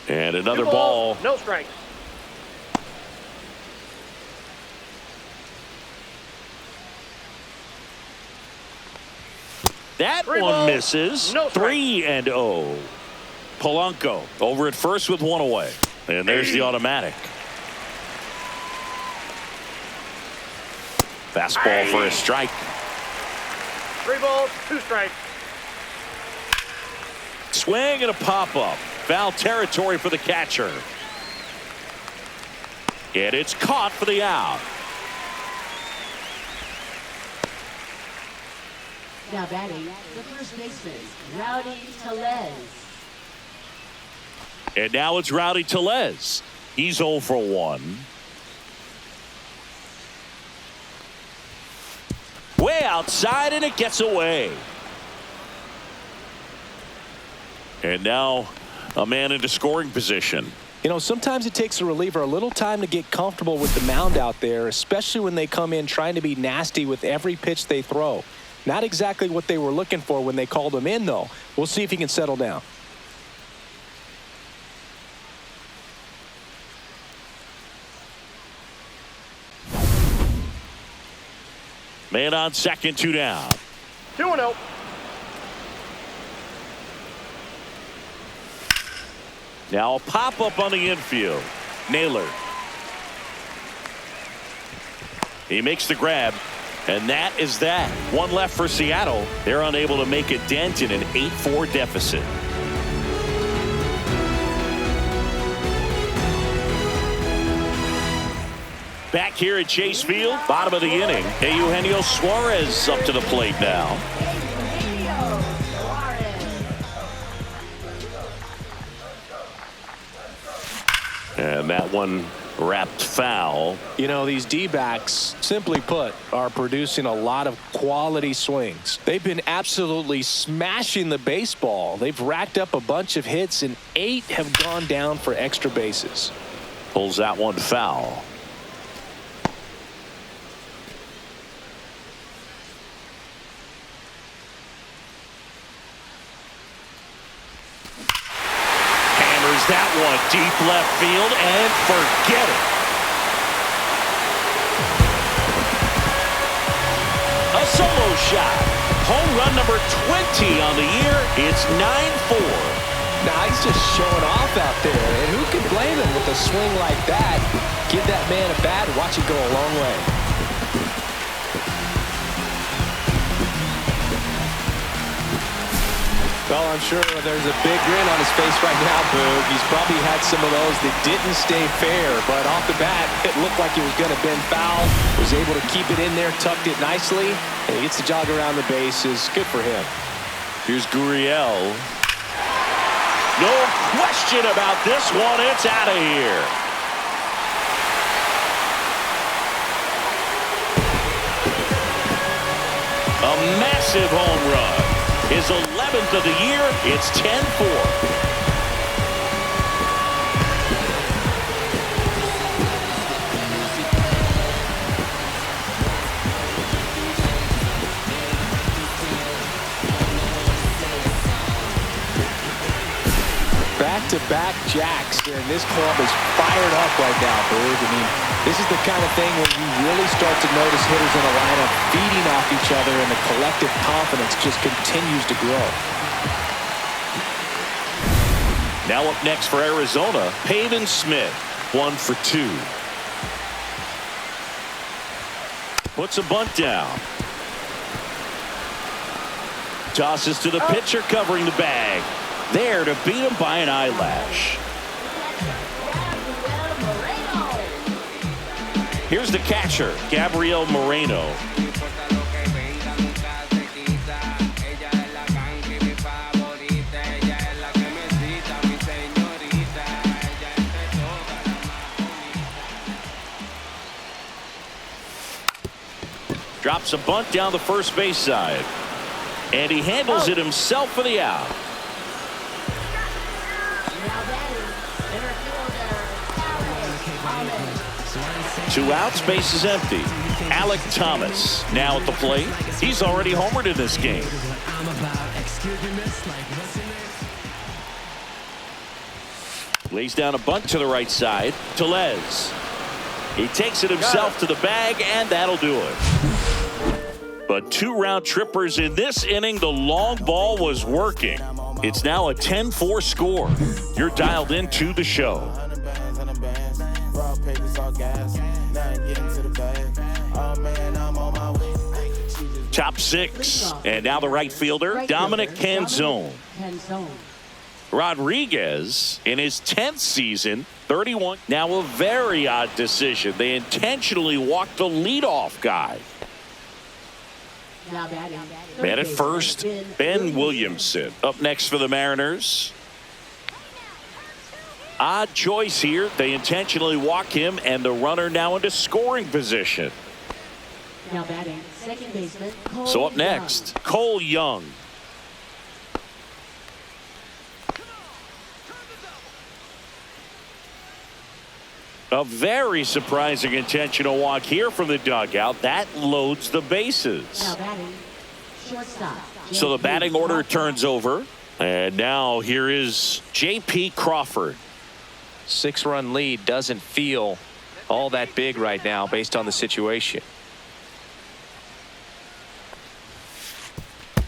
And another ball. No strikes. That Three one balls, misses. no strike. 3-0. Polanco over at first with one away. And there's the automatic. Fastball for a strike. 3 balls, 2 strikes. Swing and a pop-up. Foul territory for the catcher. And it's caught for the out. Now batting, the first baseman, Rowdy Tellez. And now it's Rowdy Tellez. He's 0 for 1. Way outside, and it gets away. And now a man into scoring position. You know, sometimes it takes a reliever a little time to get comfortable with the mound out there, especially when they come in trying to be nasty with every pitch they throw. Not exactly what they were looking for when they called him in, though. We'll see if he can settle down. Man on second, 2 down. 2-0. Now a pop-up on the infield. Naylor. He makes the grab, and that is that. One left for Seattle. They're unable to make a dent in an 8-4 deficit. Back here at Chase Field, bottom of the inning. Eugenio Suarez up to the plate now. And that one wrapped foul. You know, these D-backs, simply put, are producing a lot of quality swings. They've been absolutely smashing the baseball. They've racked up a bunch of hits, and 8 have gone down for extra bases. Pulls that one foul. That one deep left field, and forget it. A solo shot. Home run number 20 on the year. It's 9-4. Now he's just showing off out there, and who can blame him with a swing like that? Give that man a bat, watch it go a long way. Well, I'm sure there's a big grin on his face right now, Boog. He's probably had some of those that didn't stay fair, but off the bat, it looked like it was going to bend foul. Was able to keep it in there, tucked it nicely, and he gets the jog around the bases. Good for him. Here's Gurriel. No question about this one. It's out of here. A massive home run. His 11th of the year. It's 10-4. Back-to-back jacks, and this club is fired up right now, Boog. I mean, this is the kind of thing where you really start to notice hitters in a lineup feeding off each other, and the collective confidence just continues to grow. Now up next for Arizona, Pavin Smith, 1 for 2. Puts a bunt down. Tosses to the pitcher covering the bag. there to beat him by an eyelash. Here's the catcher, Gabriel Moreno. Drops a bunt down the first base side. And he handles it himself for the out. Two outs, base is empty. Alec Thomas now at the plate. He's already homered in this game. Lays down a bunt to the right side. Tellez. He takes it himself to the bag, and that'll do it. But 2 round trippers in this inning. The long ball was working. It's now a 10-4 score. You're dialed into the show. Top 6. And now the right fielder, Dominic Canzone. Rodriguez in his 10th season, 31. Now a very odd decision. They intentionally walked the leadoff guy. Man at first, Ben Williamson. Up next for the Mariners. Odd choice here. They intentionally walk him, and the runner now into scoring position. Now batting, second baseman, Cole So up next, Cole Young. A very surprising intentional walk here from the dugout. That loads the bases. Now batting, shortstop. So the batting order turns over. And now here is J.P. Crawford. 6-run lead doesn't feel all that big right now based on the situation.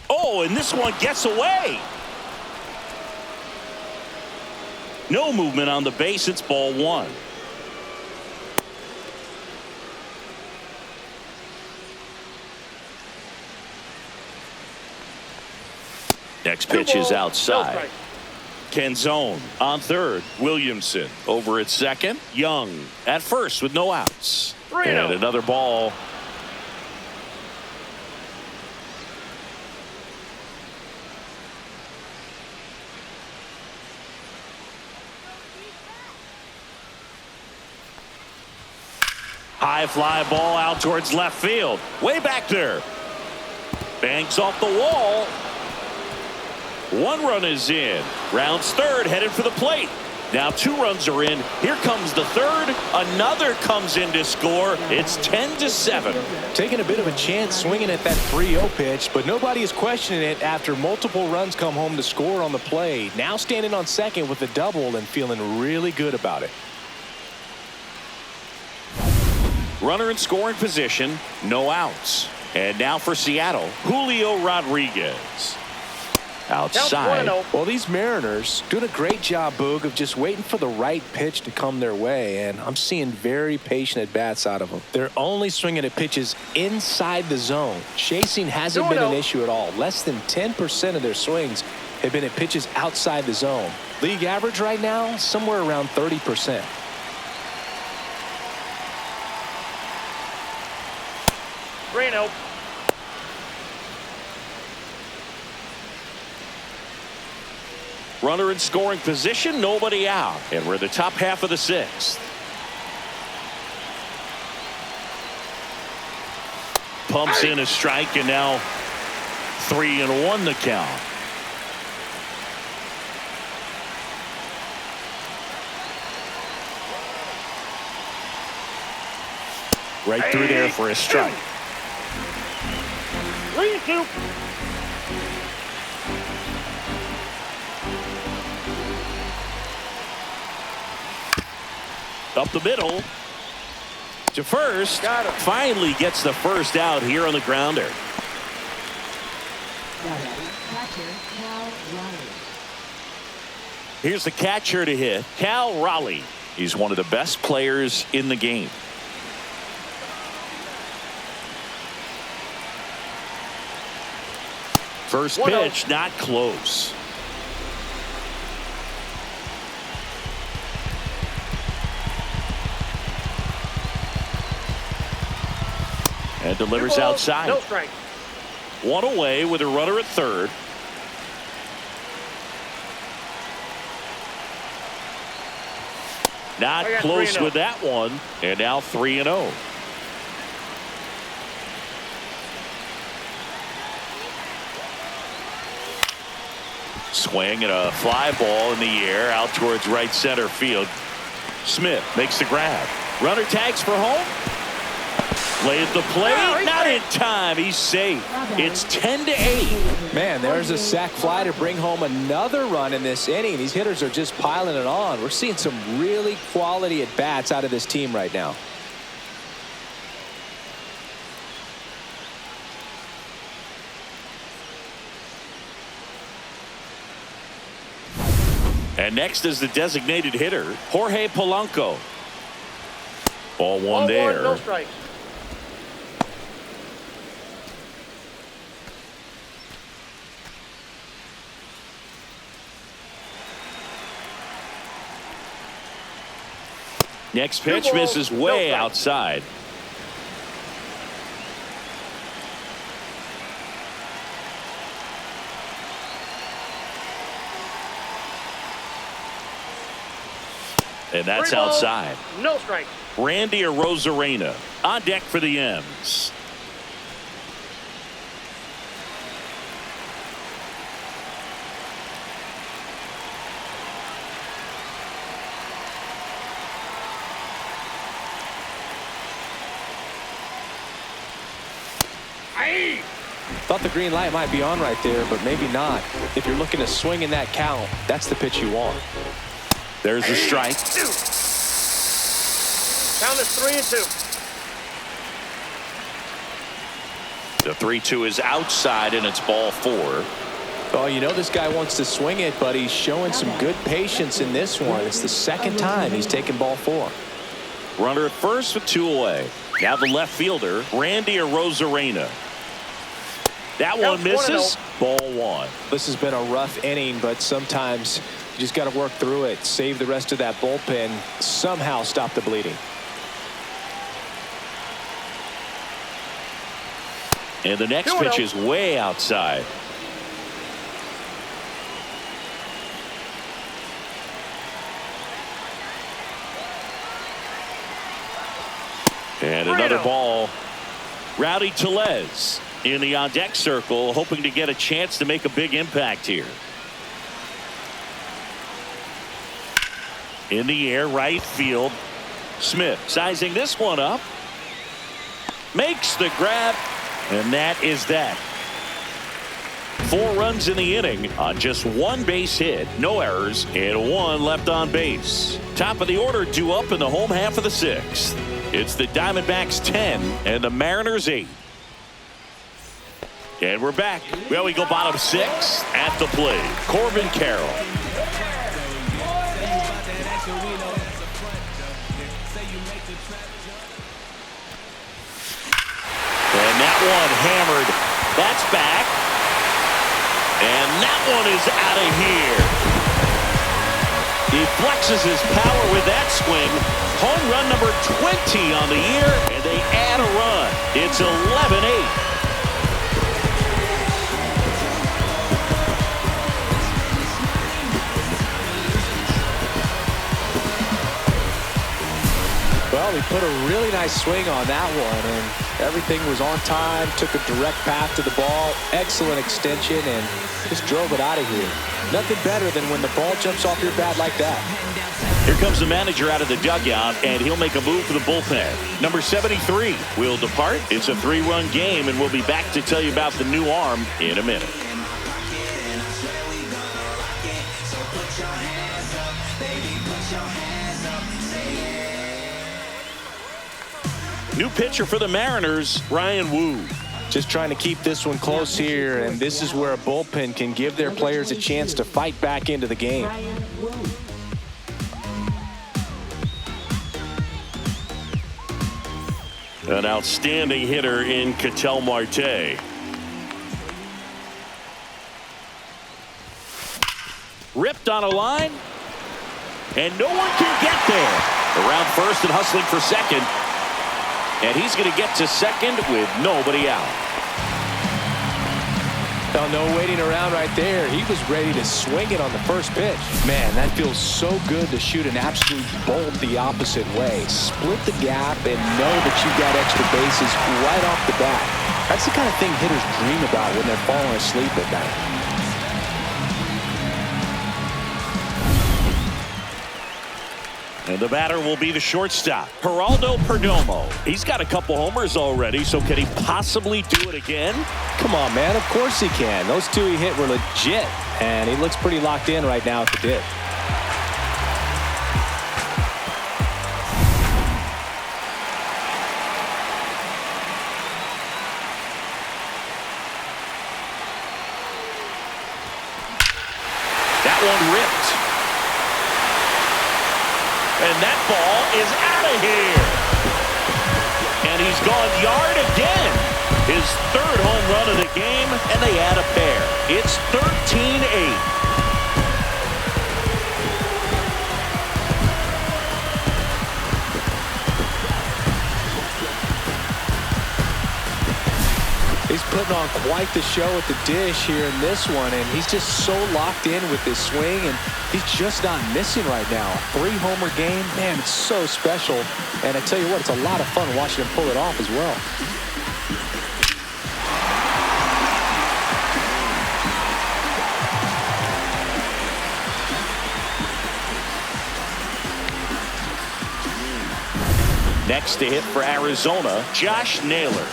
Oh, and this one gets away. No movement on the base. It's ball 1. Next pitch is outside. Canzone on third. Williamson over at second. Young at first with no outs. And another ball. High fly ball out towards left field. Way back there. Banks off the wall. 1 run is in. Rounds third, headed for the plate. Now 2 runs are in. Here comes the third. Another comes in to score. It's 10-7. Taking a bit of a chance swinging at that 3-0 pitch, but nobody is questioning it after multiple runs come home to score on the play. Now standing on second with a double and feeling really good about it. Runner in scoring position. No outs. And now for Seattle, Julio Rodriguez. Outside. Well, these Mariners doing a great job, Boog, of just waiting for the right pitch to come their way, and I'm seeing very patient at bats out of them. They're only swinging at pitches inside the zone. Chasing hasn't been an issue at all. Less than 10% of their swings have been at pitches outside the zone. League average right now, somewhere around 30%. Reno. Runner in scoring position, nobody out. And we're in the top half of the 6th. Pumps in a strike, and now 3-1 the count. Right through there for a strike. 3-2. Up the middle to first. Finally gets the first out here on the grounder. Here's the catcher to hit, Cal Raleigh. He's one of the best players in the game. First pitch, not close. And delivers outside. No strike. One away with a runner at third. Not close with that one. And now 3-0. Swing and a fly ball in the air out towards right center field. Smith makes the grab. Runner tags for home. Laid the plate. Not in time. He's safe. It's 10-8. Man, there's a sac fly to bring home another run in this inning. These hitters are just piling it on. We're seeing some really quality at bats out of this team right now. And next is the designated hitter, Jorge Polanco. Ball one there. No strike. Next pitch misses way outside. And that's outside. No strike. Randy Arozarena on deck for the M's. Thought the green light might be on right there, but maybe not. If you're looking to swing in that count, that's the pitch you want. There's a strike. Count is 3-2. The 3-2 is outside, and it's ball four. Oh, you know this guy wants to swing it, but he's showing some good patience in this one. It's the second time he's taken ball four. Runner at first with two away. Now the left fielder, Randy Arozarena. That one misses. Ball one. This has been a rough inning, but sometimes you just got to work through it. Save the rest of that bullpen. Somehow stop the bleeding. And the next pitch is way outside. And another ball. Rowdy Tellez in the on-deck circle, hoping to get a chance to make a big impact here. In the air, right field. Smith sizing this one up. Makes the grab, and that is that. 4 runs in the inning on just 1 base hit, no errors, and 1 left on base. Top of the order due up in the home half of the 6th. It's the Diamondbacks 10 and the Mariners 8. And we're back. Well, we go bottom 6 at the plate. Corbin Carroll. And that one hammered. That's back. And that one is out of here. He flexes his power with that swing. Home run number 20 on the year, and they add a run. It's 11-8. Well, he put a really nice swing on that one, and everything was on time, took a direct path to the ball, excellent extension, and just drove it out of here. Nothing better than when the ball jumps off your bat like that. Here comes the manager out of the dugout, and he'll make a move for the bullpen. Number 73 will depart. It's a 3-run game, and we'll be back to tell you about the new arm in a minute. New pitcher for the Mariners, Ryan Wu. Just trying to keep this one close here, and this is where a bullpen can give their players a chance to fight back into the game. An outstanding hitter in Ketel Marte. Ripped on a line, and no one can get there. Around first and hustling for second. And he's going to get to second with nobody out. Well, no waiting around right there. He was ready to swing it on the first pitch. Man, that feels so good to shoot an absolute bolt the opposite way. Split the gap and know that you've got extra bases right off the bat. That's the kind of thing hitters dream about when they're falling asleep at night. And the batter will be the shortstop, Geraldo Perdomo. He's got a couple homers already, so can he possibly do it again? Come on, man. Of course he can. Those two he hit were legit, and he looks pretty locked in right now at the dip. That one ripped. And that ball is out of here. And he's gone yard again. His third home run of the game, and they add a pair. It's 13-8. He's putting on quite the show at the dish here in this one, and he's just so locked in with this swing, and he's just not missing right now. 3-homer game, man, it's so special. And I tell you what, it's a lot of fun watching him pull it off as well. Next to hit for Arizona, Josh Naylor.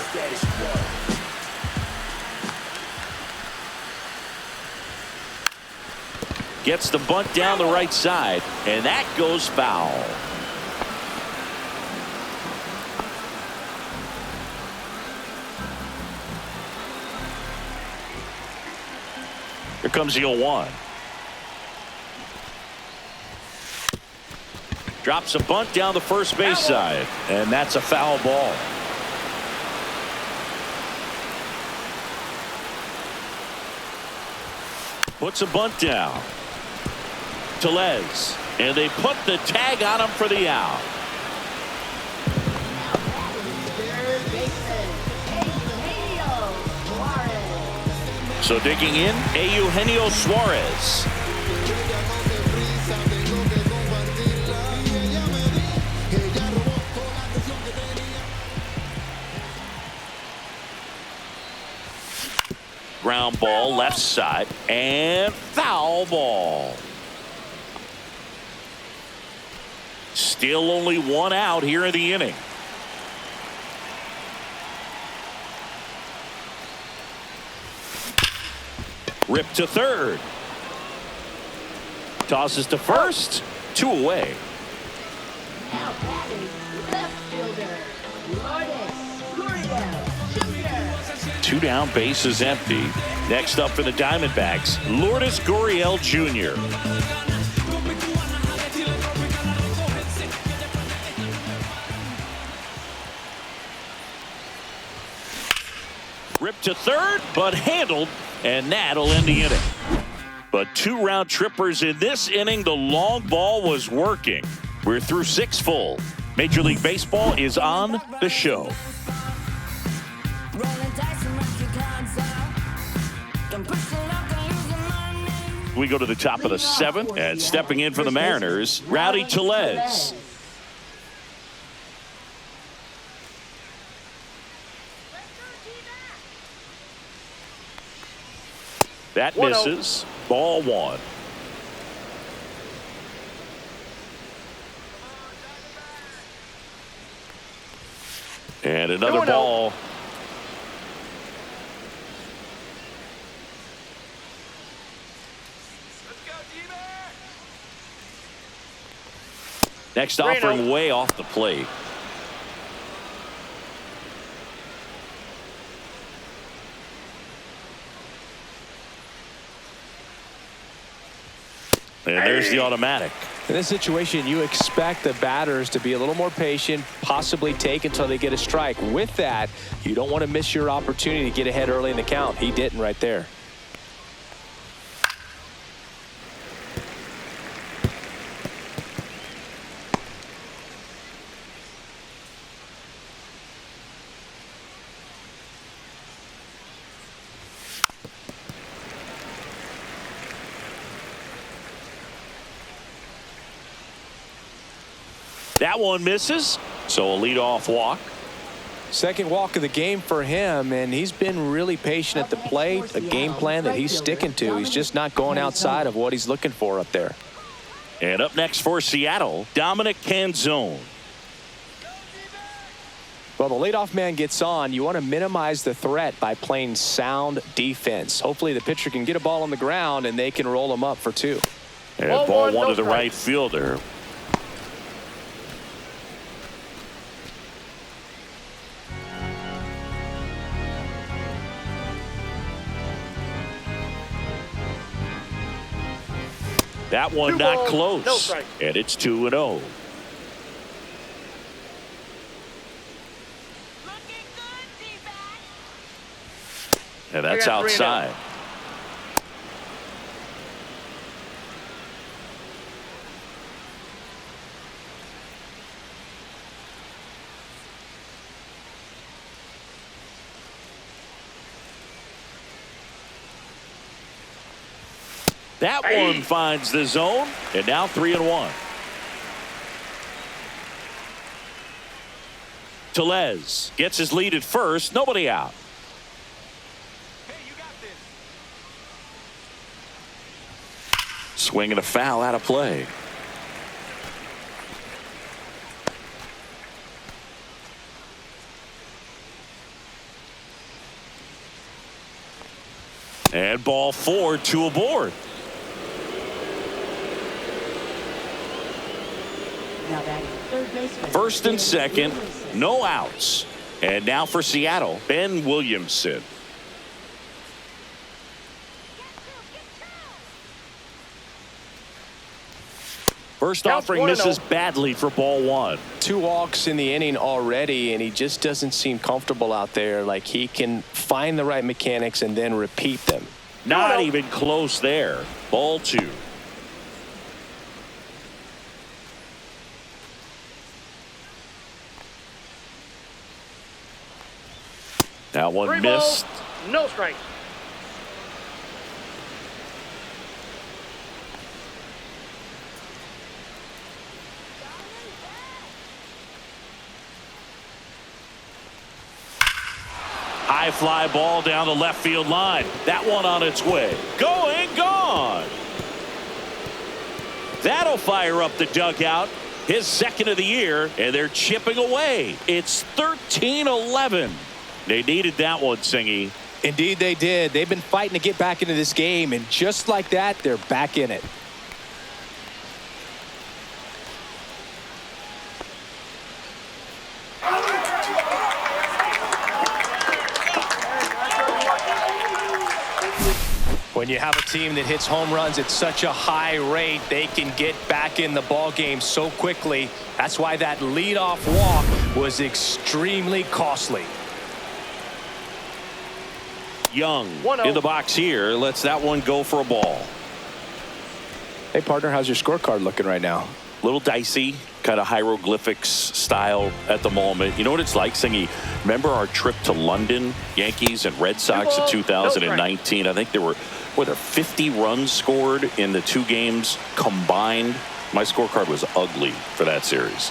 Gets the bunt down the right side, and that goes foul. Here comes the 0-1. Drops a bunt down the first base side, and that's a foul ball. Puts a bunt down. Tellez, and they put the tag on him for the out. So digging in, Eugenio Suarez. Ground ball left side, and foul ball. Still only one out here in the inning. Rip to third. Tosses to first. 2 away. Now batting, left fielder, Lourdes Gurriel Jr. 2 down, bases empty. Next up for the Diamondbacks, Lourdes Gurriel Jr. Ripped to third, but handled, and that'll end the inning. But 2 round trippers in this inning. The long ball was working. We're through 6 full. Major League Baseball is on the show. We go to the top of the 7th, and stepping in for the Mariners, Rowdy Tellez. That misses. Ball 1. And another ball. Next offering way off the plate. And there's the automatic. In this situation, you expect the batters to be a little more patient, possibly take until they get a strike. With that, you don't want to miss your opportunity to get ahead early in the count. He didn't right there. That one misses. So a leadoff walk. Second walk of the game for him, and he's been really patient at the plate. A game plan that he's sticking to. He's just not going outside of what he's looking for up there. And up next for Seattle, Dominic Canzone. Well, the leadoff man gets on. You want to minimize the threat by playing sound defense. Hopefully the pitcher can get a ball on the ground and they can roll him up for 2. And ball one to the right fielder. That one not close. And it's 2-0. And that's outside. That one finds the zone, and now 3-1. Tellez gets his lead at first. Nobody out. Swing and a foul out of play. And ball 4, 2 aboard. Now batting third baseman. First and second, no outs. And now for Seattle, Ben Williamson. First offering misses badly for ball 1. 2 walks in the inning already, and he just doesn't seem comfortable out there. Like he can find the right mechanics and then repeat them. Not even close there. Ball 2. That one missed. No strike. High fly ball down the left field line. That one on its way. Going, gone. That'll fire up the dugout. His second of the year, and they're chipping away. It's 13-11. They needed that one, Singy. Indeed they did. They've been fighting to get back into this game, and just like that, they're back in it. When you have a team that hits home runs at such a high rate, they can get back in the ball game so quickly. That's why that leadoff walk was extremely costly. Young in the box here. Lets that one go for a ball. Hey, partner, how's your scorecard looking right now? Little dicey, kind of hieroglyphics style at the moment. You know what it's like, Singy? Remember our trip to London, Yankees and Red Sox in 2019? I think there were 50 runs scored in the 2 games combined. My scorecard was ugly for that series.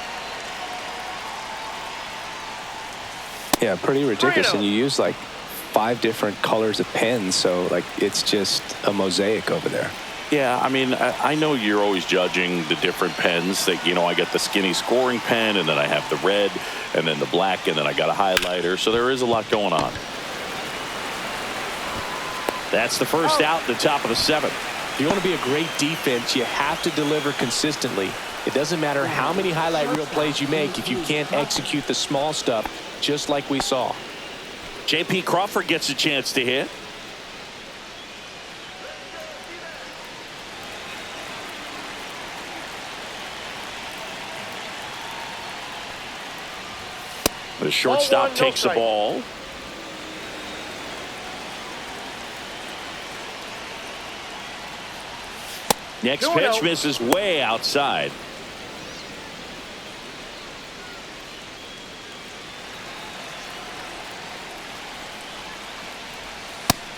Yeah, pretty ridiculous. And you use like 5 different colors of pens, so like it's just a mosaic over there. Yeah, I mean, I know you're always judging the different pens. That, you know, I got the skinny scoring pen, and then I have the red, and then the black, and then I got a highlighter. So there is a lot going on. That's the first out, the top of the 7th. If you want to be a great defense, you have to deliver consistently. It doesn't matter how many highlight reel plays you make if you can't execute the small stuff, just like we saw. J.P. Crawford gets a chance to hit. The shortstop takes the ball. Next pitch misses way outside.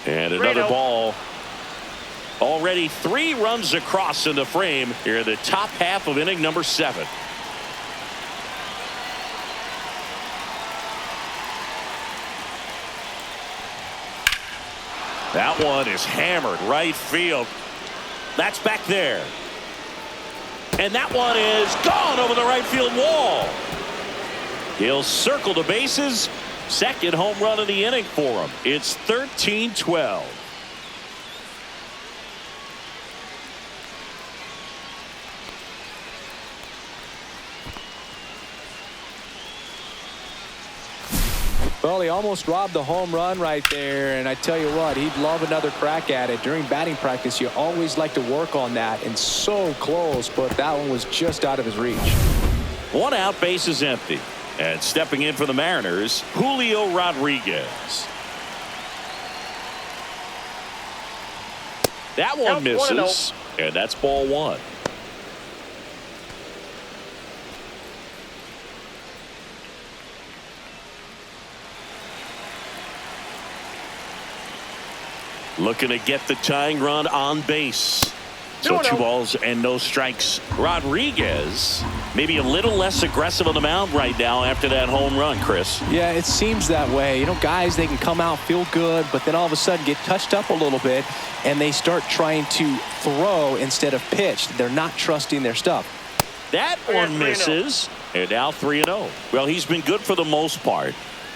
And another ball. Already 3 runs across in the frame here in the top half of inning number 7. That one is hammered right field. That's back there. And that one is gone over the right field wall. He'll circle the bases. Second home run of the inning for him. It's 13-12. Well, he almost robbed the home run right there, and I tell you what, he'd love another crack at it. During batting practice, you always like to work on that, and so close, but that one was just out of his reach. One out, base is empty. And stepping in for the Mariners, Julio Rodriguez. That one misses, and that's ball one. Looking to get the tying run on base. So 2 balls and no strikes. Rodriguez maybe a little less aggressive on the mound right now after that home run, Chris. Yeah, it seems that way. You know, guys, they can come out, feel good, but then all of a sudden get touched up a little bit, and they start trying to throw instead of pitch. They're not trusting their stuff. That one misses, and now 3-0. Well, he's been good for the most part.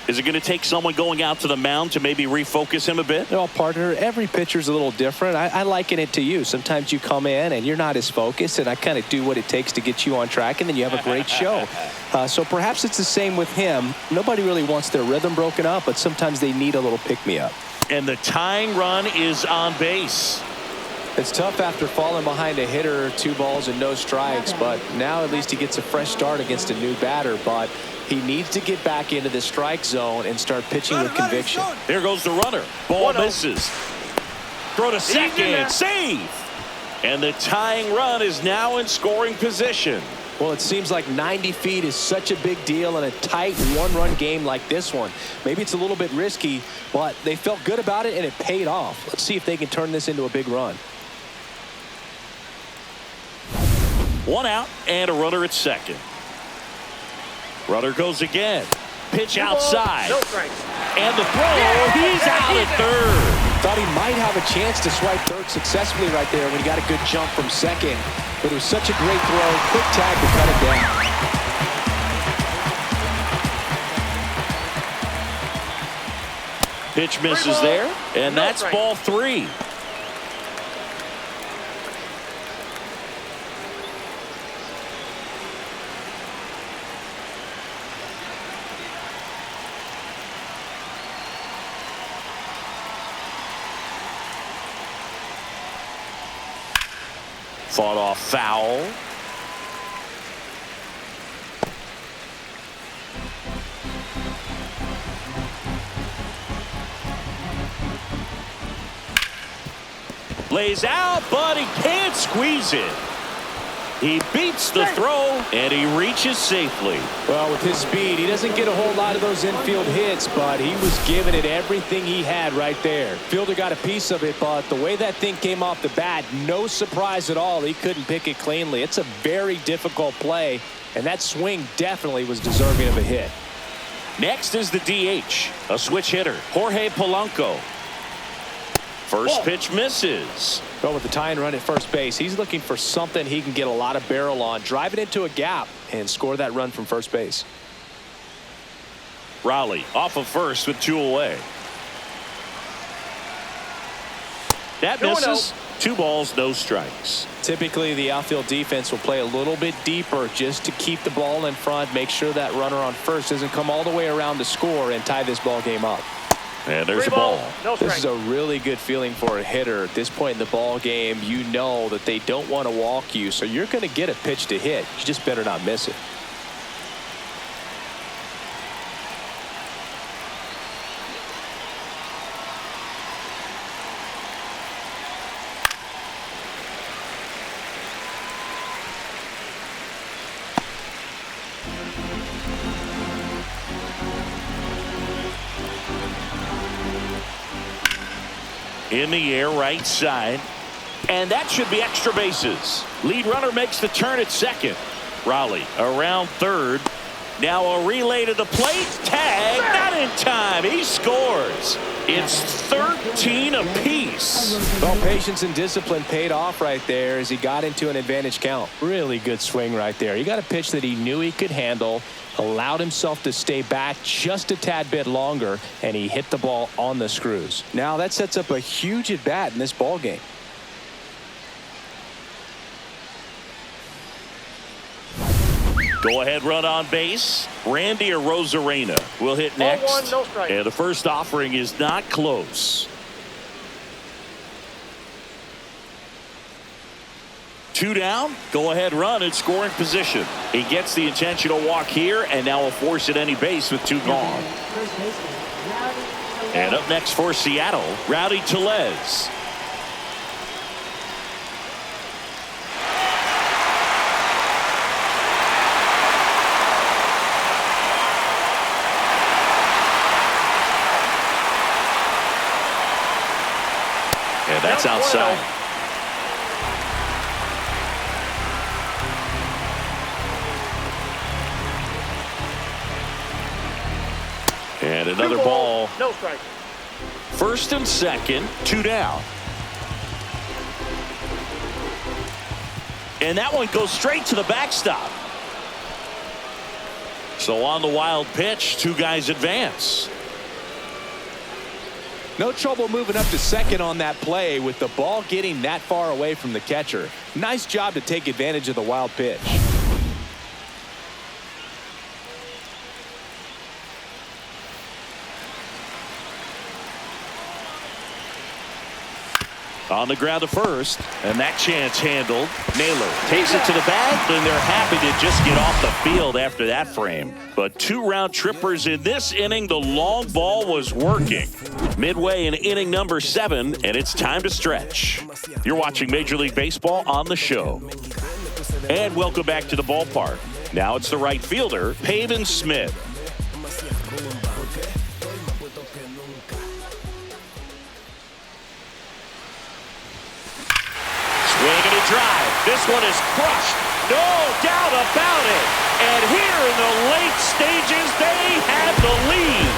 Is it going to take someone going out to the mound to maybe refocus him a bit? Well, partner, every pitcher's a little different. I liken it to you. Sometimes you come in and you're not as focused, and I kind of do what it takes to get you on track, and then you have a great show. So perhaps it's the same with him. Nobody really wants their rhythm broken up, but sometimes they need a little pick-me-up. And the tying run is on base. It's tough after falling behind a hitter, 2 balls and no strikes, but now at least he gets a fresh start against a new batter. But he needs to get back into the strike zone and start pitching with conviction. There goes the runner. Ball misses. Throw to second. Save. And the tying run is now in scoring position. Well, it seems like 90 feet is such a big deal in a tight one-run game like this one. Maybe it's a little bit risky, but they felt good about it, and it paid off. Let's see if they can turn this into a big run. 1 out and a runner at second. Runner goes again. Pitch outside. No strikes. And the throw. He's out at third. Thought he might have a chance to swipe third successfully right there when he got a good jump from second. But it was such a great throw. Quick tag to cut it down. Pitch misses there. And that's ball 3. Fought off foul. Lays out, but he can't squeeze it. He beats the throw, and he reaches safely. Well, with his speed, he doesn't get a whole lot of those infield hits, but he was giving it everything he had right there. Fielder got a piece of it, but the way that thing came off the bat, no surprise at all. He couldn't pick it cleanly. It's a very difficult play, and that swing definitely was deserving of a hit. Next is the DH, a switch hitter, Jorge Polanco. First pitch misses. Well, with the tying run at first base, he's looking for something he can get a lot of barrel on, drive it into a gap, and score that run from first base. Raleigh off of first with 2 away. That misses. 2 balls, no strikes. Typically, the outfield defense will play a little bit deeper just to keep the ball in front, make sure that runner on first doesn't come all the way around to score and tie this ball game up. And there's a ball. This is a really good feeling for a hitter. At this point in the ball game, you know that they don't want to walk you, so you're going to get a pitch to hit. You just better not miss it. In the air, right side. And that should be extra bases. Lead runner makes the turn at second. Raleigh around third. Now a relay to the plate. Tag, not in time. He scores. It's 13 apiece. Well, patience and discipline paid off right there as he got into an advantage count. Really good swing right there. He got a pitch that he knew he could handle, allowed himself to stay back just a tad bit longer, and he hit the ball on the screws. Now that sets up a huge at bat in this ball game. Go ahead run on base. Randy or Rosarena will hit next. Ball 1, no strike. And the first offering is not close. 2 down. Go ahead run in scoring position. He gets the intentional walk here and now will force at any base with 2 gone. First baseman, Rowdy. And up next for Seattle, Rowdy Tellez. And that's outside. And another ball. No strike. First and second, 2 down. And that one goes straight to the backstop. So on the wild pitch, 2 guys advance. No trouble moving up to second on that play with the ball getting that far away from the catcher. Nice job to take advantage of the wild pitch. On the ground to first, and that chance handled. Naylor takes it to the bag, and they're happy to just get off the field after that frame. But 2 round trippers in this inning. The long ball was working. Midway in inning number 7, and it's time to stretch. You're watching Major League Baseball on the show. And welcome back to the ballpark. Now it's the right fielder, Pavin Smith. Swinging a drive. This one is crushed. No doubt about it. And here in the late stages, they have the lead.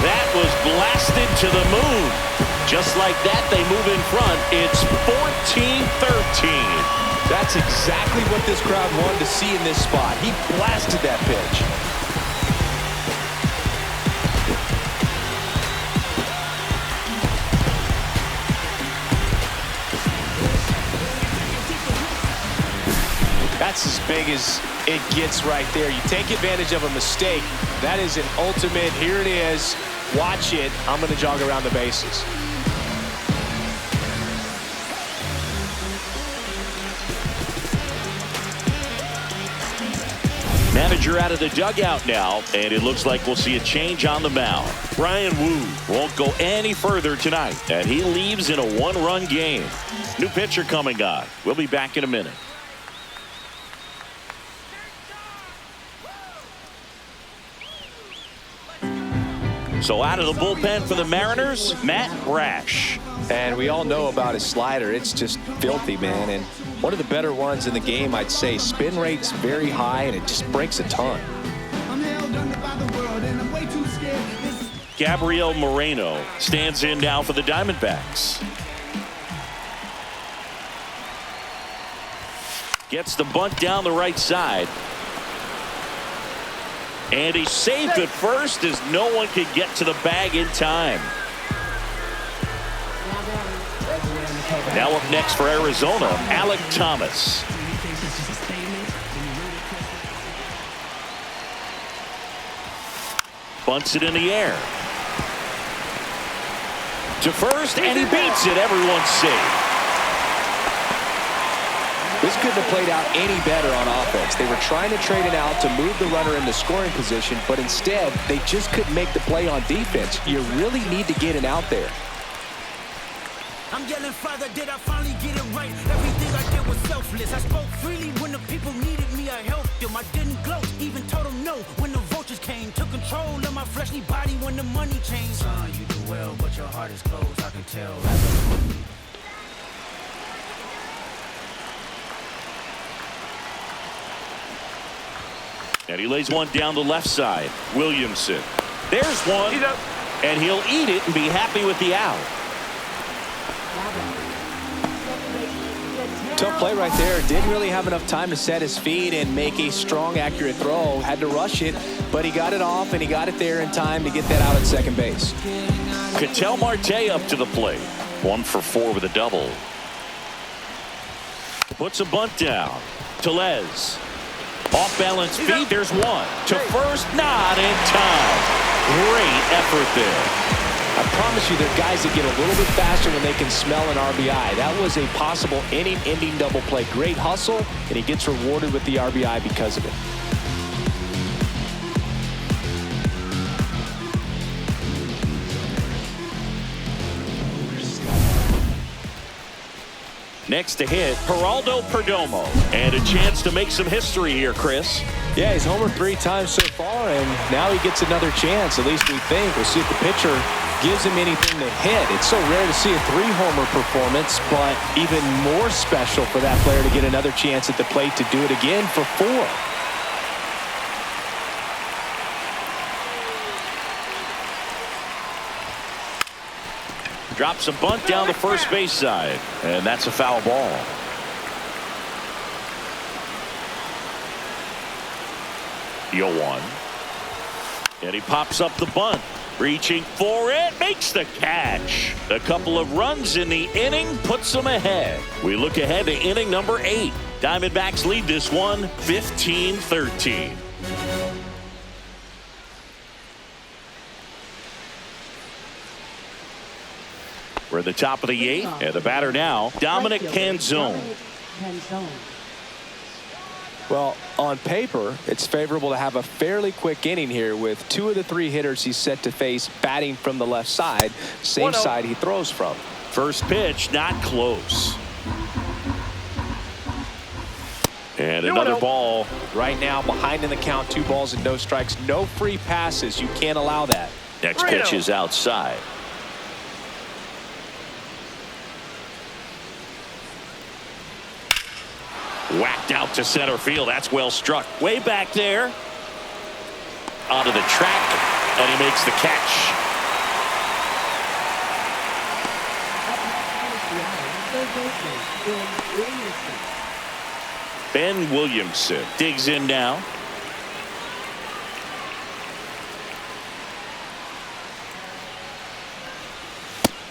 That was blasted to the moon. Just like that, they move in front. It's 14-13. That's exactly what this crowd wanted to see in this spot. He blasted that pitch. That's as big as it gets right there. You take advantage of a mistake. That is an ultimate, here it is, watch it, I'm going to jog around the bases. Manager out of the dugout now, and it looks like we'll see a change on the mound. Brian Wu won't go any further tonight, and he leaves in a 1-run game. New pitcher coming on. We'll be back in a minute. So out of the bullpen for the Mariners, Matt Brash. And we all know about his slider. It's just filthy, man. And one of the better ones in the game, I'd say. Spin rate's very high, and it just breaks a ton. Gabriel Moreno stands in now for the Diamondbacks. Gets the bunt down the right side. And he saved at first as no one could get to the bag in time. Now up next for Arizona, Alec Thomas. Bunts it in the air. To first, and he beats it. Everyone's safe. This couldn't have played out any better on offense. They were trying to trade it out to move the runner into scoring position, but instead, they just couldn't make the play on defense. You really need to get it out there. I'm yelling, Father, did I finally get it right? Everything I did was selfless. I spoke freely when the people needed me. I helped them. I didn't gloat, even told them no when the vultures came. Took control of my fleshly body when the money changed. Son, you do well, but your heart is closed. I can tell. And he lays one down the left side. Williamson. There's one. and he'll eat it and be happy with the out. Tough play right there. Didn't really have enough time to set his feet and make a strong, accurate throw. Had to rush it, but he got it off, and he got it there in time to get that out at second base. Ketel Marte up to the plate. 1 for 4 with a double. Puts a bunt down. Tellez. Off balance feed. There's one. To first, not in time. Great effort there. I promise you, there are guys that get a little bit faster when they can smell an RBI. That was a possible inning-ending double play. Great hustle, and he gets rewarded with the RBI because of it. Next to hit, Geraldo Perdomo. And a chance to make some history here, Chris. Yeah, he's homered 3 times so far, and now he gets another chance. At least we think. We'll see if the pitcher gives him anything to hit. It's so rare to see a 3-homer performance, but even more special for that player to get another chance at the plate to do it again for 4. Drops a bunt down the first base side, and that's a foul ball. Yo 1. And he pops up the bunt. Reaching for it, makes the catch. A couple of runs in the inning puts them ahead. We look ahead to inning number 8. Diamondbacks lead this one 15-13. We're at the top of the 8th, and the batter now, Dominic Canzone. Well, on paper, it's favorable to have a fairly quick inning here with 2 of the 3 hitters he's set to face batting from the left side, same side he throws from. First pitch, not close. And another ball. Right now, behind in the count, 2 balls and no strikes, no free passes. You can't allow that. Next pitch is outside. Whacked out to center field. That's well struck. Way back there. Onto the track, and he makes the catch. Ben Williamson digs in now.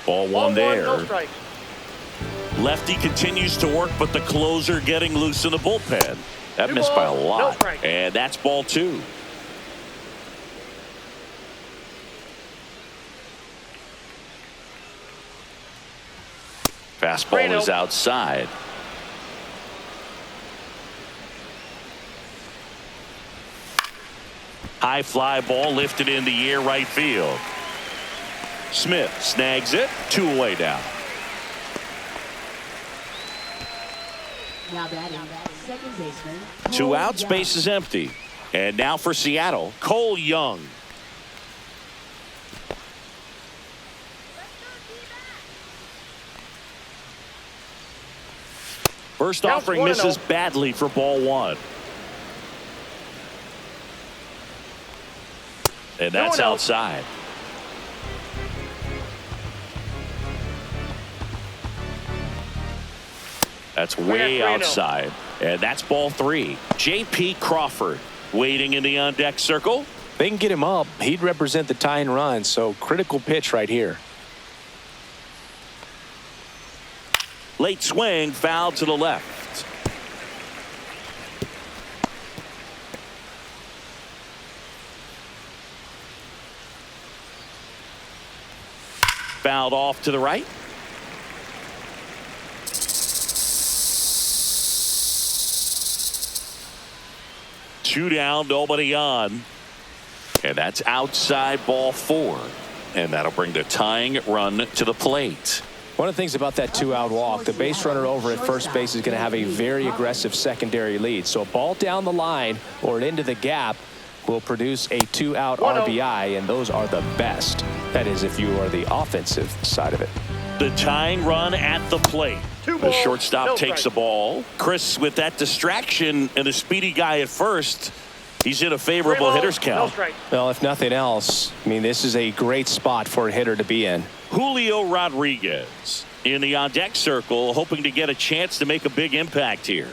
Ball 1 there. No strikes. Lefty continues to work, but the closer getting loose in the bullpen. That missed by a lot. And that's ball 2. Fastball is outside. High fly ball lifted in the air, right field. Smith snags it. 2 away now. Now batting, second baseman. 2 outs, base is empty. And now for Seattle, Cole Young. First offering misses badly for ball 1. And that's outside. That's way outside. And that's ball 3. J.P. Crawford waiting in the on-deck circle. They can get him up. He'd represent the tying run, so critical pitch right here. Late swing, foul to the left. Fouled off to the right. Two down, nobody on. And that's outside, ball 4. And that'll bring the tying run to the plate. One of the things about that 2-out walk, the base runner over at first base is going to have a very aggressive secondary lead. So a ball down the line or into the gap will produce a 2-out RBI, and those are the best. That is, if you are the offensive side of it. The tying run at the plate. The shortstop takes the ball. Chris, with that distraction and a speedy guy at first, He's in a favorable hitter's count. Well, if nothing else, I mean, this is a great spot for a hitter to be in. Julio Rodriguez in the on-deck circle, hoping to get a chance to make a big impact here.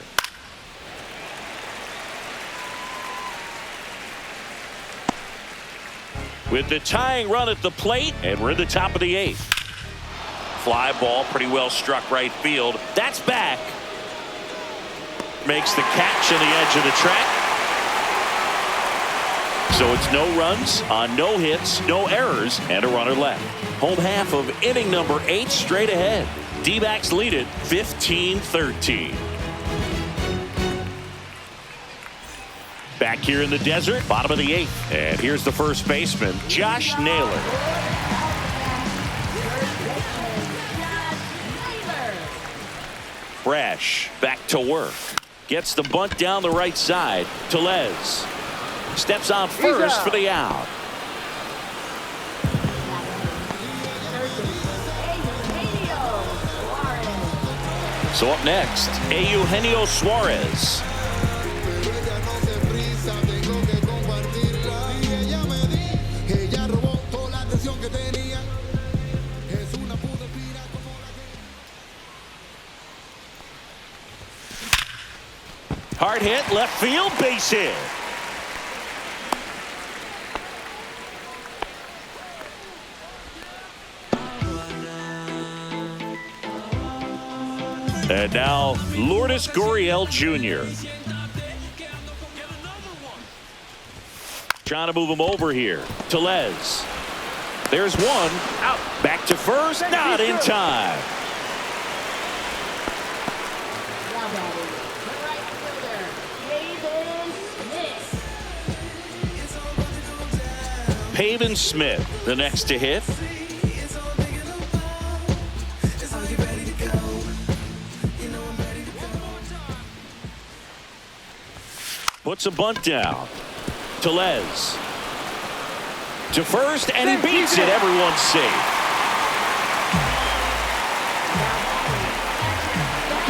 With the tying run at the plate, and we're in the top of the 8th. Fly ball, pretty well struck right field. That's back. Makes the catch on the edge of the track. So it's no runs on no hits, no errors, and a runner left. Home half of inning number 8 straight ahead. D-backs lead it 15-13. Back here in the desert, bottom of the 8th. And here's the first baseman, Josh Naylor. Brash back to work. Gets the bunt down the right side. Tellez steps on first for the out. So up next, Eugenio Suarez. Hard hit, left field, base hit. And now Lourdes Gurriel Jr. Trying to move him over here. Tellez. There's one. Out. Back to first. Not in time. Pavin Smith, the next to hit. Puts a bunt down. Tellez to first, and he beats it. Everyone's safe.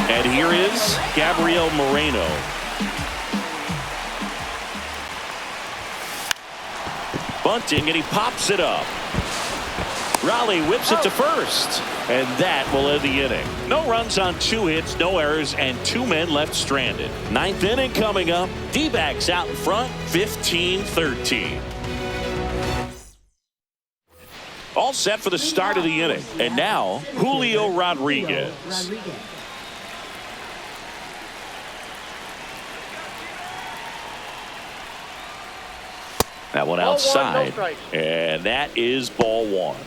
And here is Gabriel Moreno. Bunting, and he pops it up. Raleigh whips it to first, and that will end the inning. No runs on 2 hits, no errors, and 2 men left stranded. 9th inning coming up. D-backs out in front, 15-13. All set for the start of the inning. And now, Julio Rodriguez. That one outside, and that is ball 1.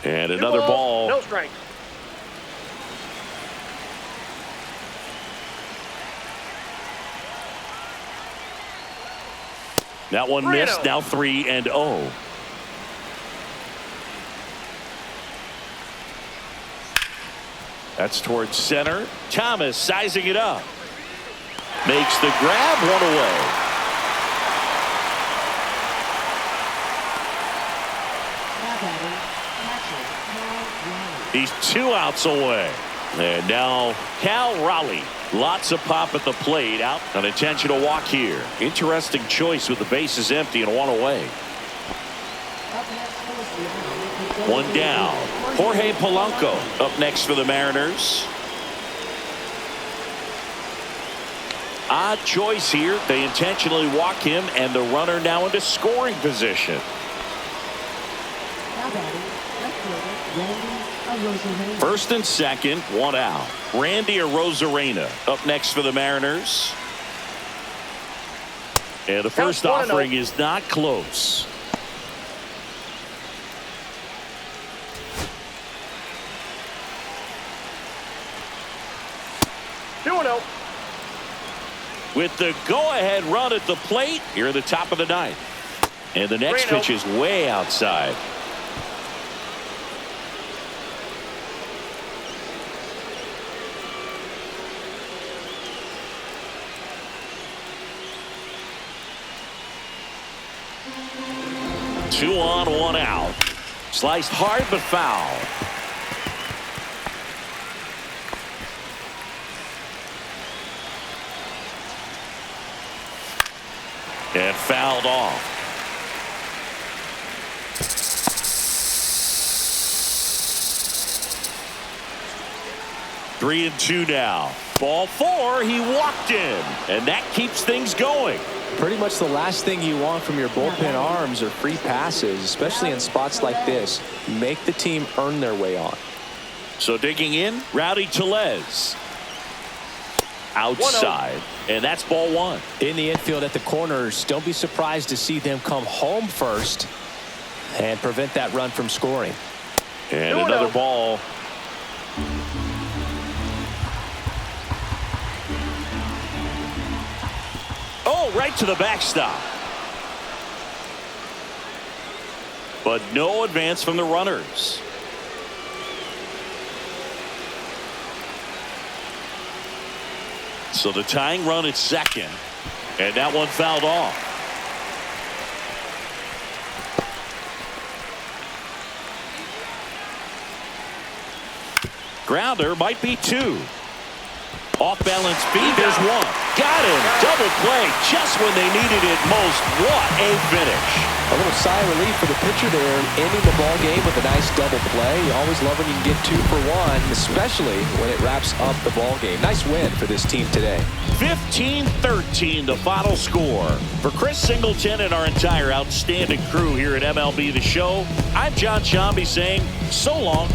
And another ball. No strikes. That one missed. Now 3-0. That's towards center. Thomas sizing it up. Makes the grab, 1 away. He's 2 outs away. And now Cal Raleigh. Lots of pop at the plate. Out. An intentional walk here. Interesting choice with the bases empty and 1 away. 1 down. Jorge Polanco up next for the Mariners. Odd choice here. They intentionally walk him, and the runner now into scoring position. First and second, 1 out. Randy Arozarena up next for the Mariners. And the first offering is not close. With the go-ahead run at the plate, here at the top of the 9th. And the next pitch is way outside. Two on, 1 out. Sliced hard but foul. And fouled off. Three and two now. Ball four, he walked in, and that keeps things going. Pretty much the last thing you want from your bullpen arms are free passes, especially in spots like this. Make the team earn their way on. So digging in, Rowdy Tellez. Outside, and that's ball one. In the infield at the corners, don't be surprised to see them come home first and prevent that run from scoring. And another ball. Oh, right to the backstop. But no advance from the runners. So the tying run at second, and that one fouled off. Grounder might be two. Off balance feed, there's one. Got him. Double play just when they needed it most. What a finish. A little sigh of relief for the pitcher there, ending the ball game with a nice double play. You always love when you can get 2 for 1, especially when it wraps up the ball game. Nice win for this team today. 15-13 the final score. For Chris Singleton and our entire outstanding crew here at MLB The Show, I'm John Shambi saying so long